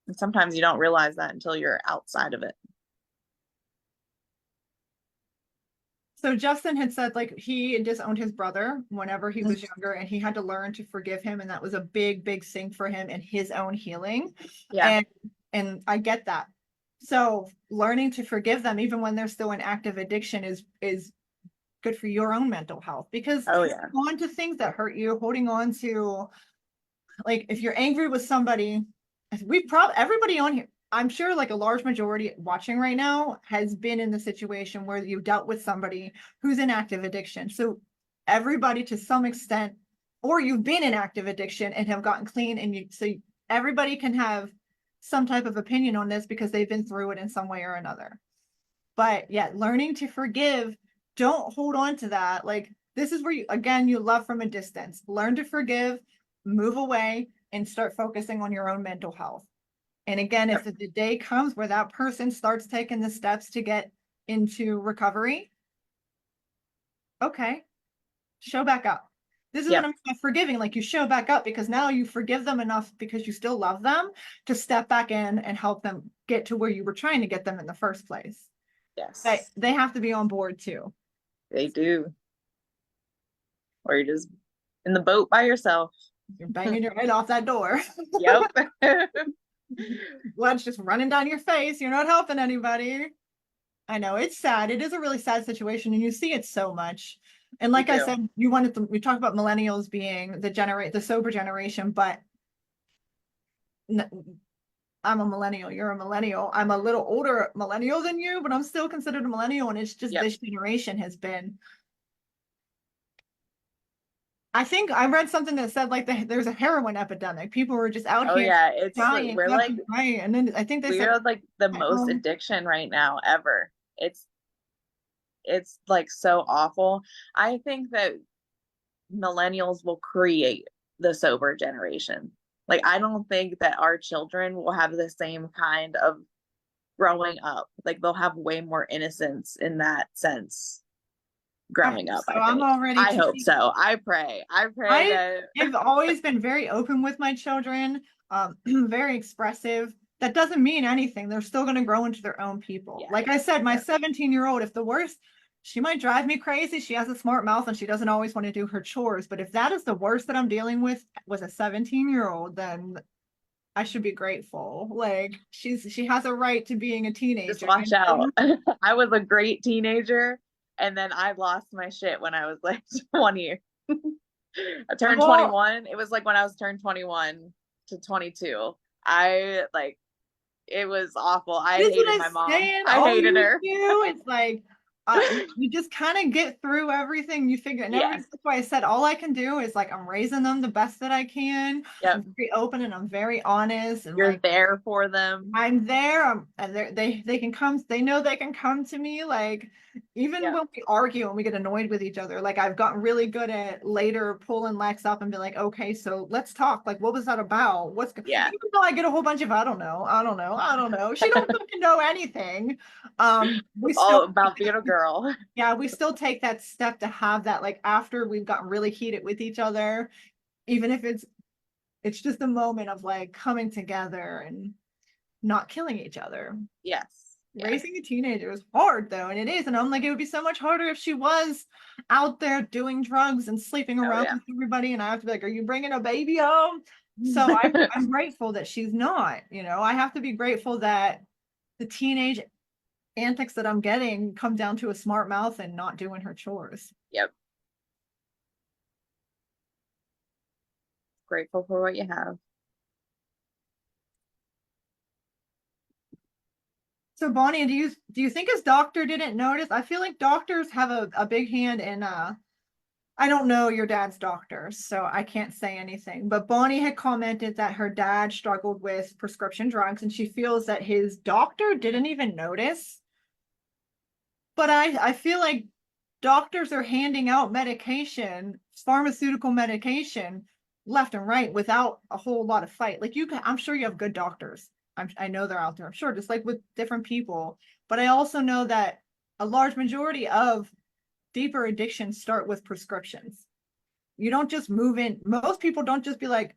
And sometimes you don't realize that until you're outside of it. So Justin had said, like, he disowned his brother whenever he was younger, and he had to learn to forgive him, and that was a big, big thing for him in his own healing. Yeah. And I get that. So learning to forgive them even when they're still in active addiction is good for your own mental health, because Oh yeah. holding on to things that hurt you, holding on to, like, if you're angry with somebody, everybody on here, I'm sure, like, a large majority watching right now has been in the situation where you dealt with somebody who's in active addiction. So everybody, to some extent, or you've been in active addiction and have gotten clean, and everybody can have some type of opinion on this because they've been through it in some way or another. But yeah, learning to forgive, don't hold on to that. Like, this is where you, again, you love from a distance. Learn to forgive, move away, and start focusing on your own mental health. And again, if Yep. the day comes where that person starts taking the steps to get into recovery, okay, show back up. This is what Yep. I'm forgiving. Like, you show back up because now you forgive them enough because you still love them to step back in and help them get to where you were trying to get them in the first place. But Yes, they have to be on board too. they do. Or you're just in the boat by yourself. You're banging your head off that door. Yep. Blood's just running down your face. You're not helping anybody. I know it's sad. It is a really sad situation, and you see it so much. And You like I do. said, we talk about millennials being the sober generation, but I'm a millennial. You're a millennial. I'm a little older millennial than you, but I'm still considered a millennial. And it's just Yep. this generation has been. I think I read something that said like there's a heroin epidemic. People were just out Oh here yeah, it's like dying we're left like and right. And then I think they said we're like the most heroin. addiction right now ever. It's like so awful. I think that millennials will create the sober generation. Like I don't think that our children will have the same kind of growing up. Like they'll have way more innocence in that sense I growing hope up, so. I I'm think. all ready I to hope see. so. I pray. I pray I that have always been very open with my children, very expressive. That doesn't mean anything. They're still going to grow into their own people. yeah. Like I said, my Yeah. 17-year-old, if the worst, she might drive me crazy. She has a smart mouth and she doesn't always want to do her chores. But if that is the worst that I'm dealing with a 17-year-old, then I should be grateful. Like she has a right to being a Just teenager, watch you know? out. I was a great teenager and then I lost my shit when I was like 20. I turned Well, 21. It was like when I was turned 21 to 22. I like it was awful. I this is what hated I'm my mom. saying. I All hated you her. do is like you just kind of get through everything. You figure, and Yeah. that's why I said all I can do is like I'm raising them the best that I can. Yep. I'm very open and I'm very honest and You're like there for them. I'm there. And they can come. They know they can come to me. Like even Yep. when we argue and we get annoyed with each other, like I've gotten really good at later pulling Lex up and be like, okay, so let's talk. Like, what was that about? Yeah. Even though I get a whole bunch of I don't know, I don't know, I don't know. She don't fucking know anything. We All still about being a girl. yeah, we still take that step to have that like after we've gotten really heated with each other, even if it's just a moment of like coming together and not killing each other. Yes. Yes. Raising a teenager is hard though, and it is. And I'm like, it would be so much harder if she was out there doing drugs and sleeping Oh around yeah. with everybody. And I have to be like, are you bringing a baby home? So I'm grateful that she's not. I have to be grateful that the teenage antics that I'm getting come down to a smart mouth and not doing her chores. Yep. Grateful for what you have. So Bonnie, do you think his doctor didn't notice? I feel like doctors have a big hand in I don't know your dad's doctor, so I can't say anything. But Bonnie had commented that her dad struggled with prescription drugs and she feels that his doctor didn't even notice. But I feel like doctors are handing out medication, pharmaceutical medication, left and right without a whole lot of fight. Like I'm sure you have good doctors. I know they're out there. I'm sure, just like with different people. But I also know that a large majority of deeper addictions start with prescriptions. You don't just move in. Most people don't just be like,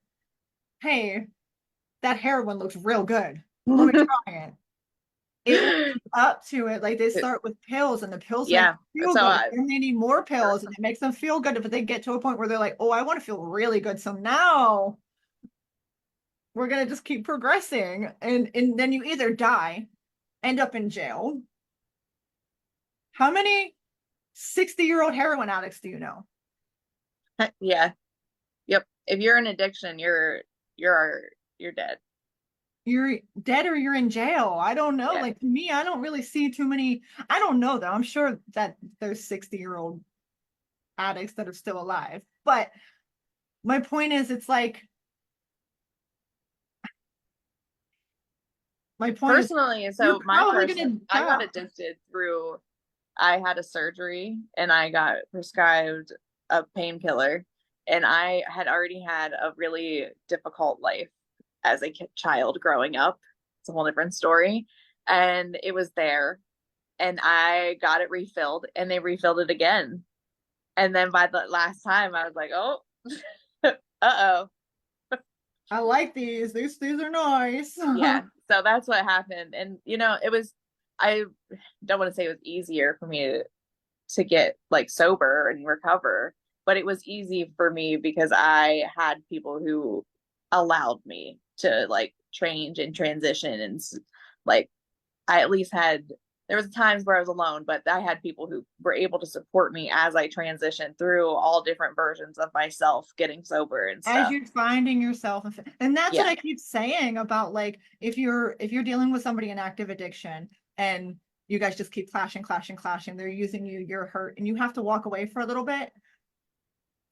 hey, that heroin looks real good. Let me try it. It leads up to it. Like they start with pills and the pills make Yeah. them feel So good. Then they need more pills and it makes them feel good. But they get to a point where they're like, oh, I want to feel really good. So now we're gonna just keep progressing. And then you either die, end up in jail. How many 60-year-old heroin addicts do you know? yeah. Yep. If you're in addiction, you're dead. You're dead or you're in jail. I don't know. Yeah. Like to me, I don't really see too many. I don't know though. I'm sure that there's 60-year-old addicts that are still alive. But my point is, it's like My point is, Personally, you're so my probably person, gonna I got go. addicted through, I had a surgery and I got prescribed a painkiller, and I had already had a really difficult life as a child growing up. It's a whole different story. And it was there, and I got it refilled, and they refilled it again. And then by the last time, I was like, oh, uh-oh. I like these. These are nice. Yeah. So that's what happened. And, it was, I don't want to say it was easier for me to get like sober and recover, but it was easy for me because I had people who allowed me to like change and transition. And like, I at least had, there was times where I was alone, but I had people who were able to support me as I transitioned through all different versions of myself getting sober and As stuff. you're finding yourself, and that's what Yeah. I keep saying about, like, if you're dealing with somebody in active addiction and you guys just keep clashing, they're using you, you're hurt, and you have to walk away for a little bit.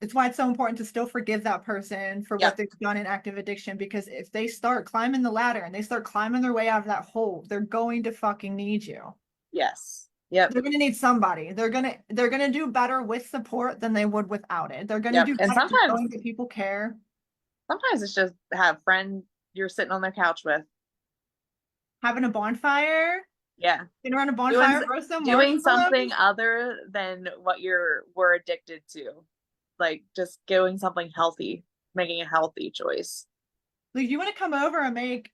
It's why it's so important to still forgive that person for what Yep. they've done in active addiction, because if they start climbing the ladder and they start climbing their way out of that hole, they're going to fucking need you. Yes. Yep. They're going to need somebody. They're going to do better with support than they would without it. They're going to Yep. do And better sometimes, knowing that people care. sometimes it's just have friends you're sitting on their couch with. Having a bonfire, Yeah. sitting around a Doing bonfire, roast some doing something marshmallows. other than what we're addicted to. Like just doing something healthy, making a healthy choice. Like, you want to come over and make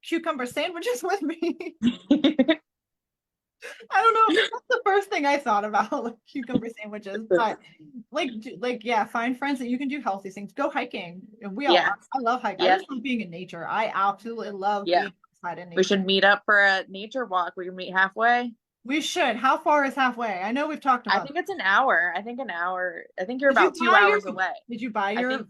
cucumber sandwiches with me? I don't know. That's the first thing I thought about, like cucumber sandwiches. But yeah, find friends that you can do healthy things. Go hiking. And Yeah. I love hiking. I Yep. just love being in nature. I absolutely love Yeah. being outside in We nature. should meet up for a nature walk. We can meet halfway. We should. How far is halfway? I know we've talked I about think it's an hour. I think an hour. I think you're Did you about two buy your hours away. did you buy I your think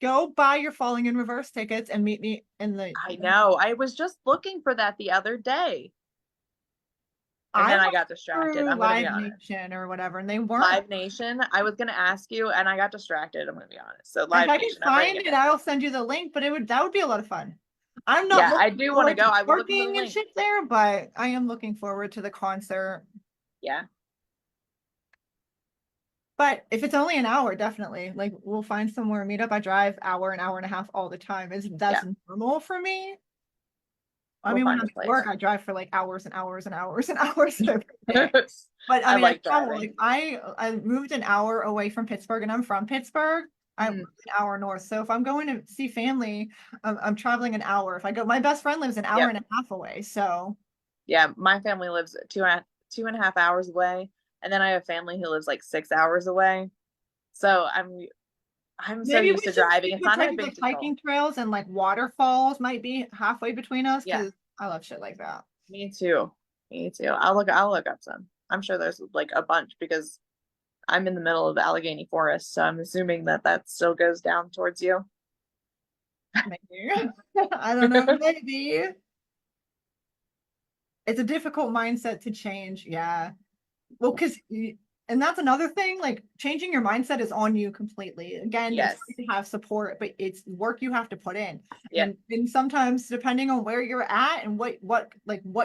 go buy your Falling in Reverse tickets and meet me in the I know. I was just looking for that the other day. And I then I went got distracted. through I'm gonna be Live honest. Nation or whatever, and they weren't. Live Nation. I was gonna ask you, and I got distracted. I'm gonna be honest. So If Live I can Nation. I'm writing find it it, down. I'll send you the link, but that would be a lot of fun. I'm not Yeah, I looking do want to forward go. to I was looking for the parking and link. shit there, but I am looking forward to the concert. Yeah. But if it's only an hour, definitely. Like, we'll find somewhere, meet up. I drive an hour and a half all the time. That's Yeah. normal for me. I We'll mean, when find I'm a at work, place. I drive for like hours and hours and hours and hours every day. But I I mean, I like travel. driving. Like, I moved an hour away from Pittsburgh, and I'm from Pittsburgh. I live Mm, an hour north. So if I'm going to see family, I'm traveling an hour. If I go, my best friend lives an hour yep. and a half away. So Yeah. My family lives two and a half hours away. And then I have family who lives like 6 hours away. So I'm so maybe used we to should driving. see It's what not type a of big like deal. hiking trails and like waterfalls might be halfway between us, Yeah. because I love shit like that. Me too. Me too. I'll look up some. I'm sure there's like a bunch because I'm in the middle of the Allegheny Forest, so I'm assuming that still goes down towards you. Maybe. I don't know. Maybe it's a difficult mindset to change. Yeah. Well, and that's another thing, like changing your mindset is on you completely. Again, it's Yes. great to have support, but it's work you have to put in. Yep. And sometimes depending on where you're at and what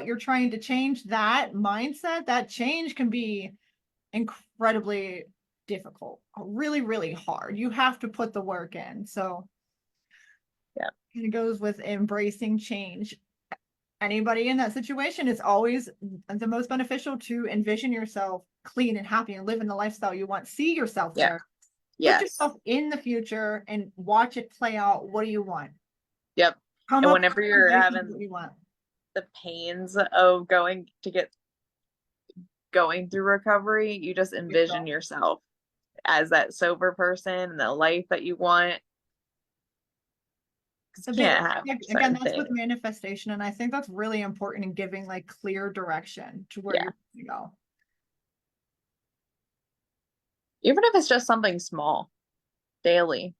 you're trying to change, that mindset, that change can be incredibly difficult, really, really hard. You have to put the work in. So Yep. it goes with embracing change. Anybody in that situation, it's always the most beneficial to envision yourself clean and happy and live in the lifestyle you want. See yourself Yep. there. Put Yes. yourself in the future and watch it play out. What do you want? Yep. Come And up whenever with you're a vision of what having you want. the pains of going through recovery, you just envision yourself as that sober person and the life that you want. Because you can't have Again, certain that's with things. manifestation. And I think that's really important in giving like clear direction to where Yeah. you're going to go. Even if it's just something small, daily.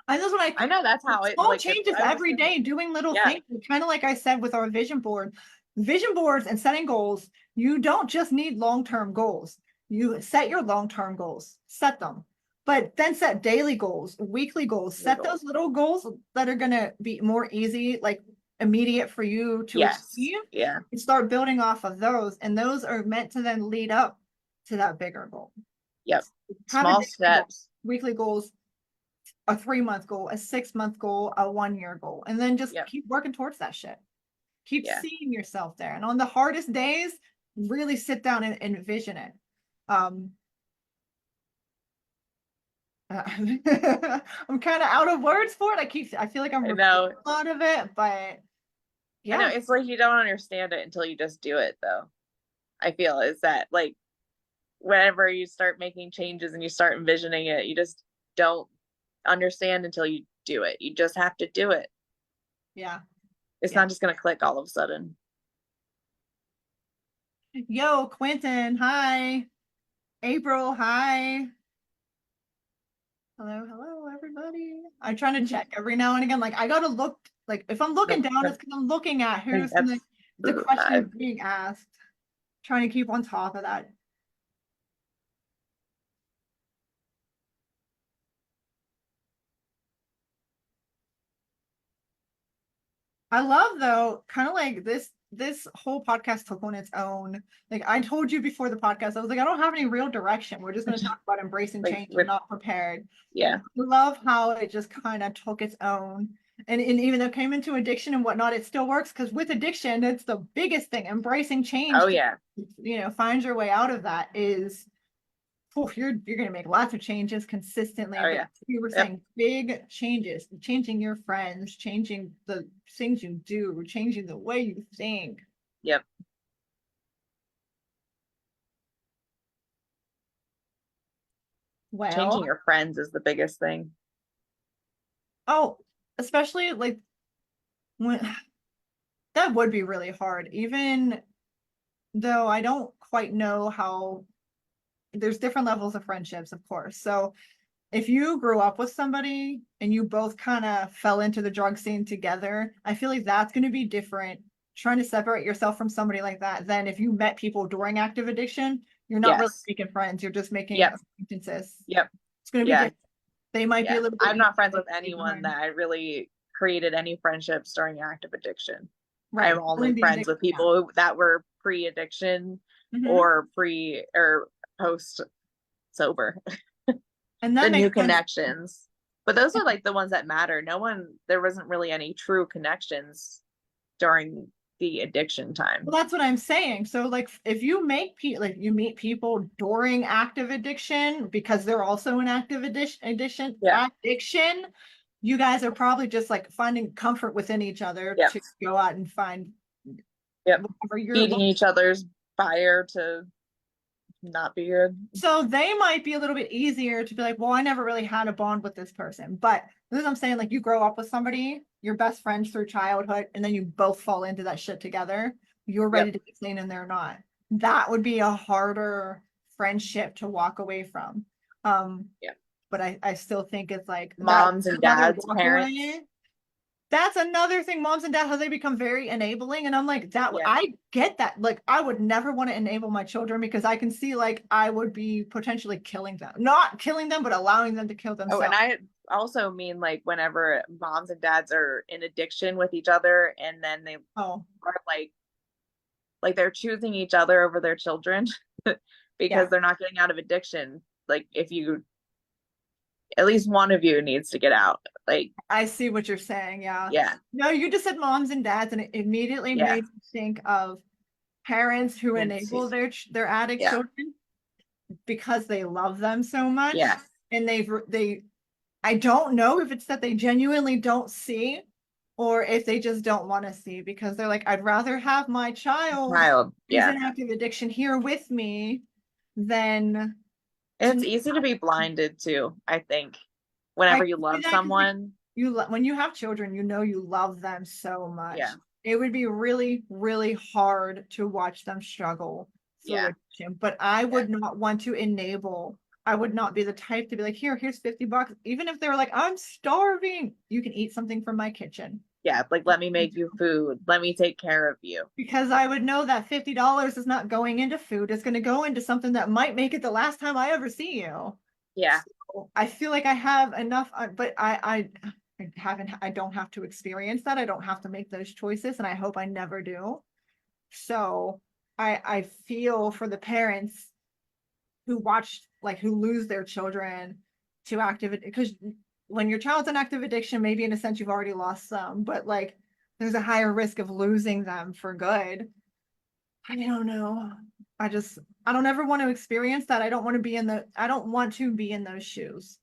And that's what I know that's how it small like changes I was every assuming. day, doing little Yeah. things. Kind of like I said with our vision boards and setting goals. You don't just need long-term goals. You set your long-term goals, set them, but then set daily goals, weekly goals, set those little goals that are going to be more easy. Like immediate for you to Yes. achieve, Yeah. and start building off of those. And those are meant to then lead up to that bigger goal. Yep. Have a Small daily goal, steps. weekly goals, a 3-month goal, a 6-month goal, a 1-year goal, and then just Yep. keep working towards that shit. Keep Yeah. seeing yourself there. And on the hardest days, really sit down and envision it. I'm kind of out of words for it. I feel like I'm I repeating know. a lot of it, but I know. yeah, It's like you don't understand it until you just do it, though. I feel is that like whenever you start making changes and you start envisioning it, you just don't understand until you do it. You just have to do it. yeah, It's yeah. not just going to click all of a sudden. Yo, Quentin, hi. April, hi. Hello, hello, everybody. I'm trying to check every now and again. Like, I gotta look, like, if I'm looking Nope. down, it's because I'm looking at I think who's that's the questions 5. being asked. Trying to keep on top of that. I love though, kind of like this whole podcast took on its own. Like I told you before the podcast, I was like, I don't have any real direction. We're just going to talk about embracing Like change. I'm with not prepared. yeah. I love how it just kind of took its own. And even though it came into addiction and whatnot, it still works because with addiction, it's the biggest thing. Embracing change, Oh yeah. find your way out of that is you're going to make lots of changes consistently, Oh but yeah. you were Yep. saying big changes, changing your friends, changing the things you do, changing the way you think. Yep. Well, Changing your friends is the biggest thing. oh, especially like when that would be really hard, even though I don't quite know how there's different levels of friendships, of course. So if you grew up with somebody and you both kind of fell into the drug scene together, I feel like that's going to be different trying to separate yourself from somebody like that than if you met people during active addiction. You're not really Yes. making friends, you're just making Yep. acquaintances. Yep. It's going to be Yeah. different. They might be Yeah. a little bit I'm not easier friends to with stay anyone behind. that I really created any friendships during active addiction. I'm Right. only During the friends addiction, with yeah. people that were pre-addiction Mhm. or pre or post sober. And The that new makes sense. connections. But those are like the ones that matter. There wasn't really any true connections during the addiction time. Well, that's what I'm saying. So, like, if you like you meet people during active addiction because they're also in active Yeah. addiction, you guys are probably just like finding comfort within each other Yep. to go out and find Yep. whatever you're. Feeding each other's fire to not be good. So they might be a little bit easier to be like, well, I never really had a bond with this person. But this is what I'm saying, like you grow up with somebody, you're best friends through childhood, and then you both fall into that shit together. You're ready Yep. to get clean and they're not. That would be a harder friendship to walk away from. Yep. But I still think it's like that Moms and another dads, walk parents. away. That's another thing, moms and dads, how they become very enabling. And I'm like, Yeah. I get that. Like, I would never want to enable my children because I can see like I would be potentially killing them. Not killing them, but allowing them to kill Oh, and themselves. I also mean like whenever moms and dads are in addiction with each other and then they Oh, are like they're choosing each other over their children because yeah. they're not getting out of addiction. Like if you at least one of you needs to get out. Like, I see what you're saying. Yeah. yeah, No, you just said moms and dads, and it immediately yeah, made me think of parents who enable it's, their addict yeah, children because they love them so much. yeah, And they I don't know if it's that they genuinely don't see or if they just don't want to see because they're like, I'd rather have my child child, who's yeah. in active addiction here with me than And it's to. easy to be blinded too, I think, I whenever can you see love that because like, someone. when you have children, you love them so Yeah, much. It would be really, really hard to watch them struggle through yeah, addiction. But I yeah, would not want to enable. I would not be the type to be like, here's $50. Even if they were like, I'm starving, you can eat something from my kitchen. yeah. Like, let me make you food. Let me take care of you. Because I would know that $50 is not going into food. It's going to go into something that might make it the last time I ever see you. Yeah, So I feel like I have enough, but I don't have to experience that. I don't have to make those choices, and I hope I never do. So I feel for the parents who who lose their children to active, because when your child's in active addiction, maybe in a sense you've already lost some, but like there's a higher risk of losing them for good. I don't know. I don't ever want to experience that. I don't want to be in those shoes.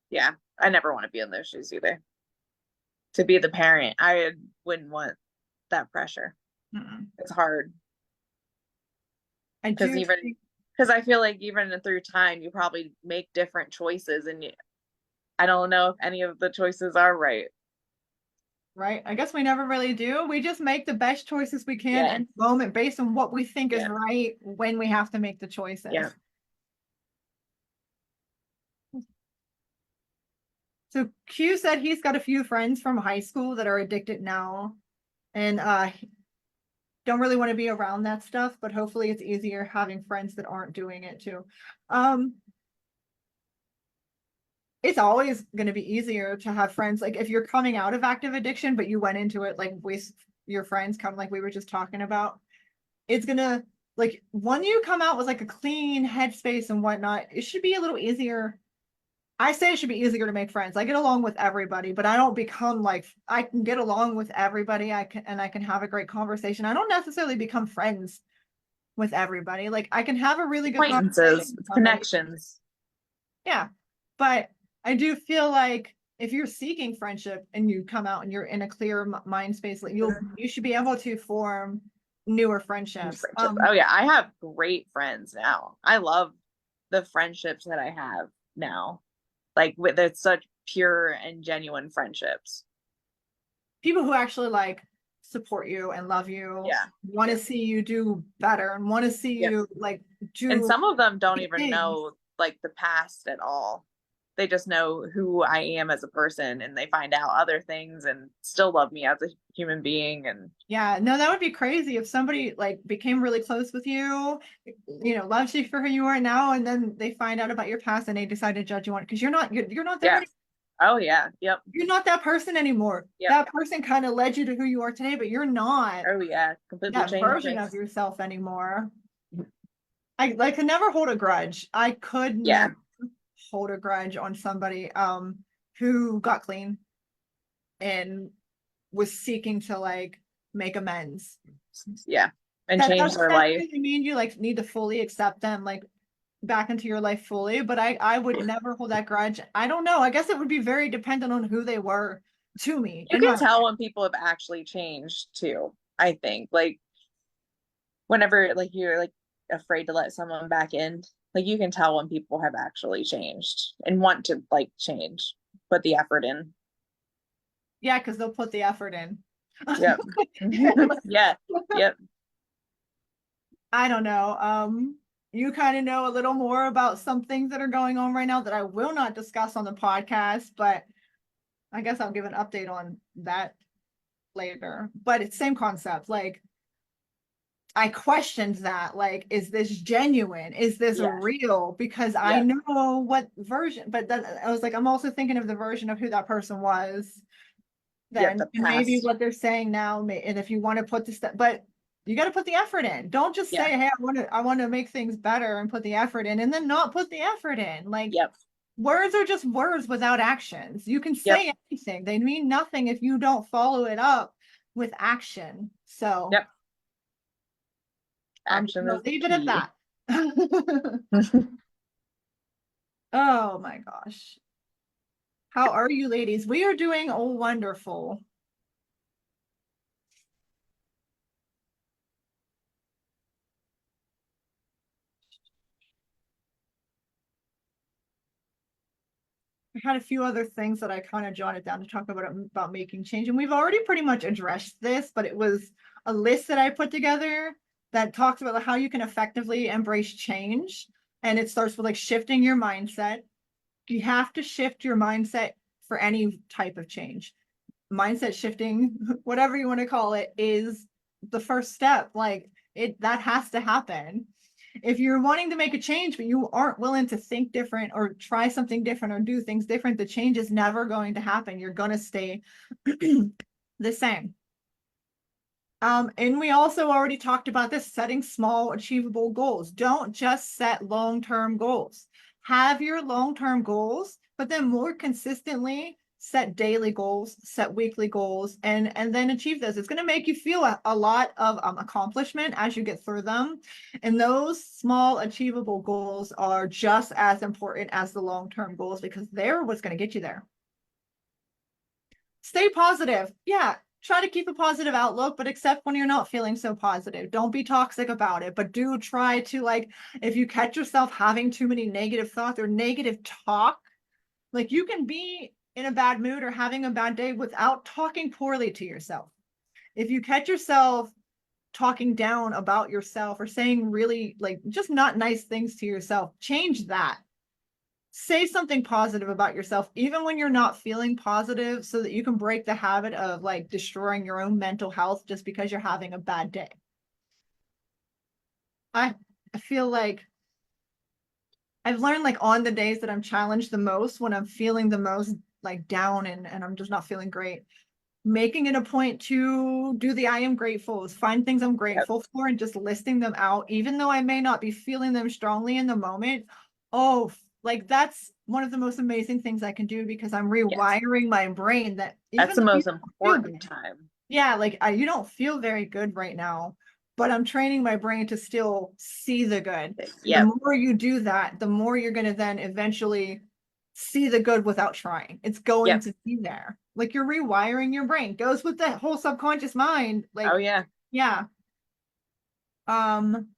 Yeah, I never want to be in those shoes either. To be the parent, I wouldn't want that pressure. Mm-mm. It's hard I because do even think, because I feel like even through time, you probably make different choices, and I don't know if any of the choices are right. right? I guess we never really do. We just make the best choices we can Yeah, in the moment based on what we think is yeah, right when we have to make the choices. yeah. So Q said he's got a few friends from high school that are addicted now, and don't really want to be around that stuff, but hopefully it's easier having friends that aren't doing it too. Um, it's always going to be easier to have friends. Like if you're coming out of active addiction, but you went into it like with your friends, come like we were just talking about, it's gonna, like when you come out with like a clean headspace and whatnot, it should be a little easier. I say it should be easier to make friends. I get along with everybody, but I don't become like, I can get along with everybody. I can have a great conversation. I don't necessarily become friends with everybody. Like I can have a really good conversation Acquaintances, with it's somebody. connections. Yeah. But I do feel like if you're seeking friendship and you come out and you're in a clear mind space, like you should be able to form newer friendships. Friendships. Oh yeah, I have great friends now. I love the friendships that I have now. Like with it's such pure and genuine friendships. People who actually like support you and love you, Yeah. want to Yeah. see you do better and want to see Yeah. you like And do some of them don't great even things. know like the past at all. They just know who I am as a person and they find out other things and still love me as a human being. And Yeah, no, that would be crazy if somebody like became really close with you, loves you for who you are now, and then they find out about your past and they decide to judge you on it because you're not there yeah. anymore. Oh yeah. Yep. You're not that person anymore. Yep. That person kind of led you to who you are today, but you're not Oh yeah. Completely that changed version me. of yourself anymore. I could never hold a grudge. I could Yeah. never hold a grudge on somebody who got clean and was seeking to like make amends. Yeah. And That change doesn't their life. necessarily mean you like need to fully accept them like back into your life fully, but I would never hold that grudge. I don't know. I guess it would be very dependent on who they were to me You in can my tell when people have actually changed too, I think. Like whenever like you're like afraid to let someone back in, like you can tell when people have actually changed and want to like change, put the effort in. yeah, because they'll put the effort in. Yep. Yeah. Yep. I don't know. You kind of know a little more about some things that are going on right now that I will not discuss on the podcast, but I guess I'll give an update on that later. But it's same concept. Like I questioned that. Like, is this genuine? Is this Yeah. real? Because I Yep. know what version, but then I was like, I'm also thinking of the version of who that person was Yep. then, The and maybe past. what they're saying now, and if you want to put this, but you got to put the effort in. Don't just Yeah. say, "Hey, I want to make things better," and put the effort in, and then not put the effort in. Like Yep. words are just words without actions. You can Yep. say anything; they mean nothing if you don't follow it up with action. So Yep. I'm just Action gonna is the leave it at key. that. Oh my gosh. How are you ladies? We are doing wonderful. I had a few other things that I kind of jotted down to talk about making change. And we've already pretty much addressed this, but it was a list that I put together that talks about how you can effectively embrace change. And it starts with like shifting your mindset. You have to shift your mindset for any type of change. Mindset shifting, whatever you want to call it, is the first step. Like it that has to happen. If you're wanting to make a change, but you aren't willing to think different or try something different or do things different, the change is never going to happen. You're going to stay the same. And we also already talked about this, setting small, achievable goals. Don't just set long-term goals. Have your long-term goals, but then more consistently set daily goals, set weekly goals, and then achieve those. It's going to make you feel a lot of accomplishment as you get through them. And those small, achievable goals are just as important as the long-term goals because they're what's going to get you there. Stay positive. Yeah, try to keep a positive outlook, but except when you're not feeling so positive. Don't be toxic about it, but do try to, like, if you catch yourself having too many negative thoughts or negative talk, like, you can be in a bad mood or having a bad day without talking poorly to yourself. If you catch yourself talking down about yourself or saying really, like, just not nice things to yourself, change that. Say something positive about yourself, even when you're not feeling positive, so that you can break the habit of like destroying your own mental health just because you're having a bad day. I feel like I've learned, like, on the days that I'm challenged the most, when I'm feeling the most like down and I'm just not feeling great, making it a point to do the I am grateful, find things I'm Yep. grateful for and just listing them out, even though I may not be feeling them strongly in the moment. Oh, like, that's one of the most amazing things I can do because I'm Yes. rewiring my brain that That's even the though you most don't feel important good, time. yeah, like, you don't feel very good right now, but I'm training my brain to still see the good. And the Yep. more you do that, the more you're going to then eventually see the good without trying. It's going Yep. to be there. Like, you're rewiring your brain. Goes with the whole subconscious mind. Oh Like, yeah. yeah. Um,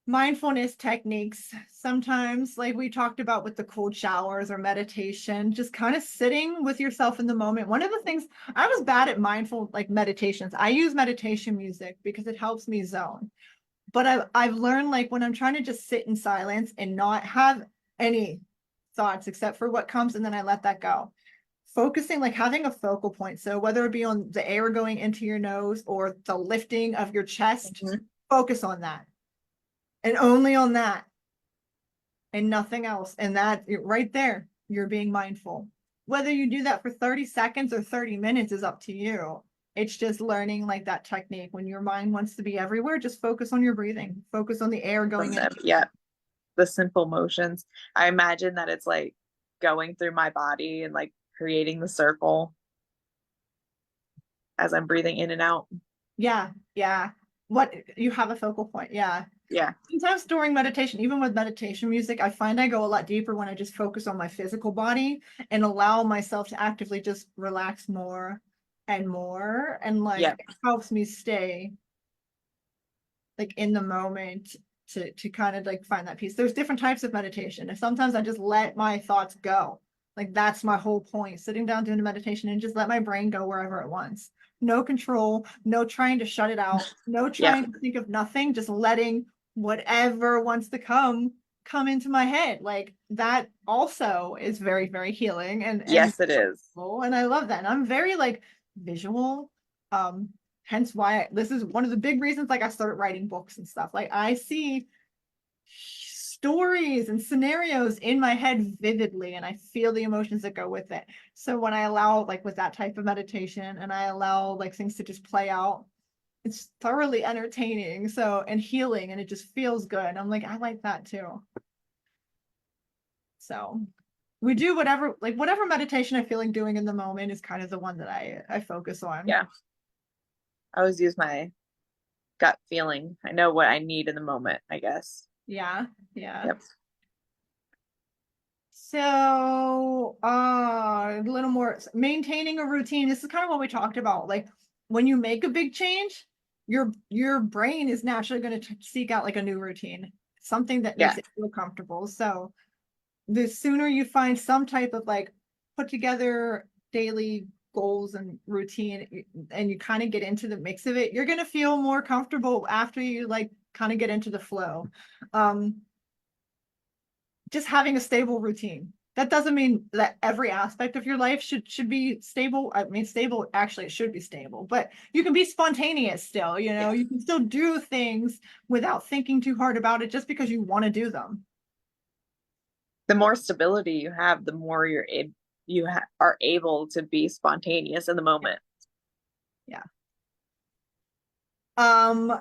Mindfulness techniques. Sometimes, like we talked about with the cold showers or meditation, just kind of sitting with yourself in the moment. One of the things, I was bad at mindful like meditations. I use meditation music because it helps me zone. But I've learned, like, when I'm trying to just sit in silence and not have any thoughts except for what comes, and then I let that go. Focusing, like having a focal point. So whether it be on the air going into your nose or the lifting of your chest, Mhm. focus on that and only on that and nothing else. And that right there, you're being mindful. Whether you do that for 30 seconds or 30 minutes is up to you. It's just learning, like, that technique. When your mind wants to be everywhere, just focus on your breathing, focus on the air From going in. them. Yeah. The simple motions. I imagine that it's like going through my body and like creating the circle as I'm breathing in and out. Yeah, yeah. What you have a focal point. Yeah. Yeah. Sometimes during meditation, even with meditation music, I find I go a lot deeper when I just focus on my physical body and allow myself to actively just relax more and more. And, like, Yeah. it helps me stay, like, in the moment to kind of like find that peace. There's different types of meditation. And sometimes I just let my thoughts go. Like, that's my whole point, sitting down doing a meditation and just let my brain go wherever it wants. No control, no trying to shut it out, no Yeah. trying to think of nothing, just letting whatever wants to come into my head. Like, that also is very, very healing and Yes, it is. cool. And I love that. And I'm very, like, visual. Um, Hence why this is one of the big reasons, like, I started writing books and stuff. Like, I see stories and scenarios in my head vividly and I feel the emotions that go with it. So when I allow, like, with that type of meditation and I allow, like, things to just play out, it's thoroughly entertaining, so, and healing, and it just feels good. I'm like, I like that too. So we do whatever, like, whatever meditation I feel like doing in the moment is kind of the one that I focus on. Yeah. I always use my gut feeling. I know what I need in the moment, I guess. Yeah, yeah. Yep. So, a little more maintaining a routine. This is kind of what we talked about. Like, when you make a big change, your brain is naturally going to seek out, like, a new routine, something that Yeah. makes it feel comfortable. So, the sooner you find some type of, like, put together daily goals and routine, and you kind of get into the mix of it, you're going to feel more comfortable after you, like, kind of get into the flow. Just having a stable routine. That doesn't mean that every aspect of your life should be stable. I mean, stable, actually, it should be stable, but you can be spontaneous still, you know, Yeah. you can still do things without thinking too hard about it just because you want to do them. The more stability you have, the more are able to be spontaneous in the moment. Yeah.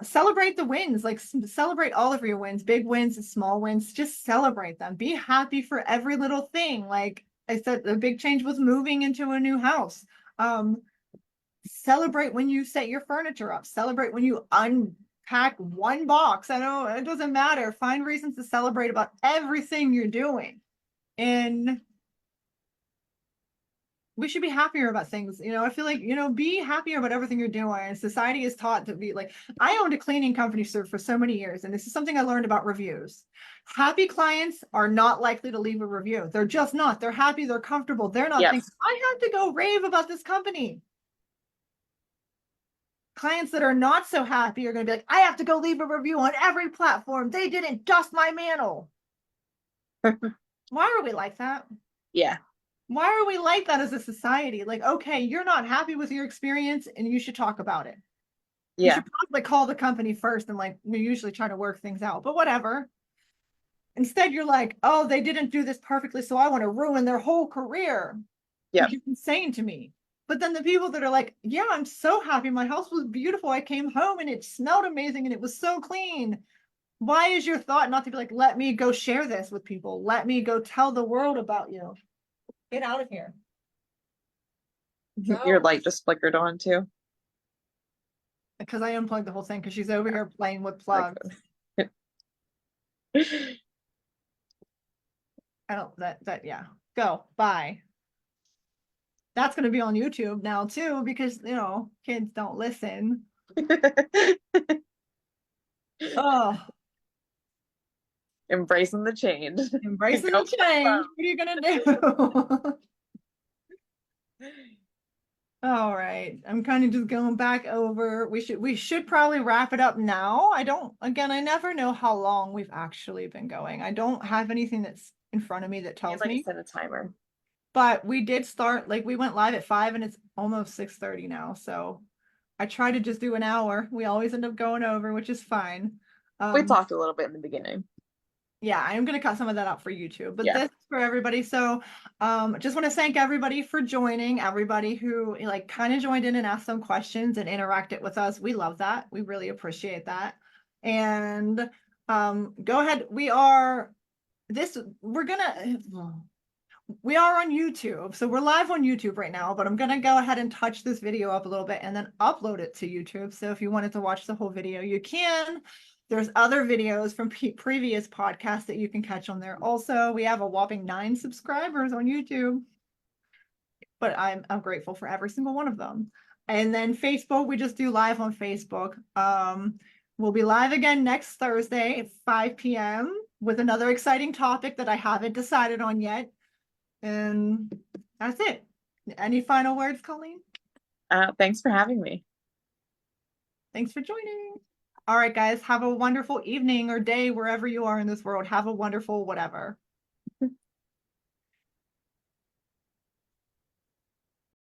Celebrate the wins, like celebrate all of your wins, big wins and small wins, just celebrate them. Be happy for every little thing. Like I said, the big change was moving into a new house. Um, Celebrate when you set your furniture up, celebrate when you unpack one box. I know it doesn't matter. Find reasons to celebrate about everything you're doing. And we should be happier about things. You know, I feel like, you know, be happier about everything you're doing. And society is taught to be like, I owned a cleaning company for so many years. And this is something I learned about reviews. Happy clients are not likely to leave a review. They're just not. They're happy. They're comfortable. They're not thinking, Yes. I have to go rave about this company. Clients that are not so happy are going to be like, I have to go leave a review on every platform. They didn't dust my mantle. Why are we like that? Yeah. Why are we like that as a society? Like, okay, you're not happy with your experience and you should talk about it. You Yeah. should probably call the company first and like we usually try to work things out, but whatever. Instead, you're like, oh, they didn't do this perfectly, so I want to ruin their whole career, which Yep. is insane to me. But then the people that are like, yeah, I'm so happy. My house was beautiful. I came home and it smelled amazing and it was so clean. Why is your thought not to be like, let me go share this with people? Let me go tell the world about you. Get out of here. Your No. light just flickered on too. Because I unplugged the whole thing because she's over here playing with Like plugs. I don't yeah. Go. Bye. That's gonna be on YouTube now too, because you know, kids don't listen. Oh, Embracing the change. embracing Go the with the change. flow. What are you gonna do? All right. I'm kind of just going back over. We should probably wrap it up now. I never know how long we've actually been going. I don't have anything that's in front of me that I'd tells like to me. set a timer. But we did start, like we went live at 5 and it's almost 6:30 now. So I try to just do an hour. We always end up going over, which is fine. We Um, talked a little bit in the beginning. yeah, I am going to cut some of that out for YouTube, but Yeah. this is for everybody. So, just want to thank everybody for joining, everybody who like kind of joined in and asked some questions and interacted with us. We love that. We really appreciate that. And go ahead. We are on YouTube. So we're live on YouTube right now, but I'm going to go ahead and touch this video up a little bit and then upload it to YouTube. So if you wanted to watch the whole video, you can. There's other videos from previous podcasts that you can catch on there. Also, we have a whopping 9 subscribers on YouTube, but I'm grateful for every single one of them. And then Facebook, we just do live on Facebook. We'll be live again next Thursday at 5 p.m. with another exciting topic that I haven't decided on yet. And that's it. Any final words, Colleen? Thanks for having me. Thanks for joining. All right, guys, have a wonderful evening or day wherever you are in this world. Have a wonderful whatever.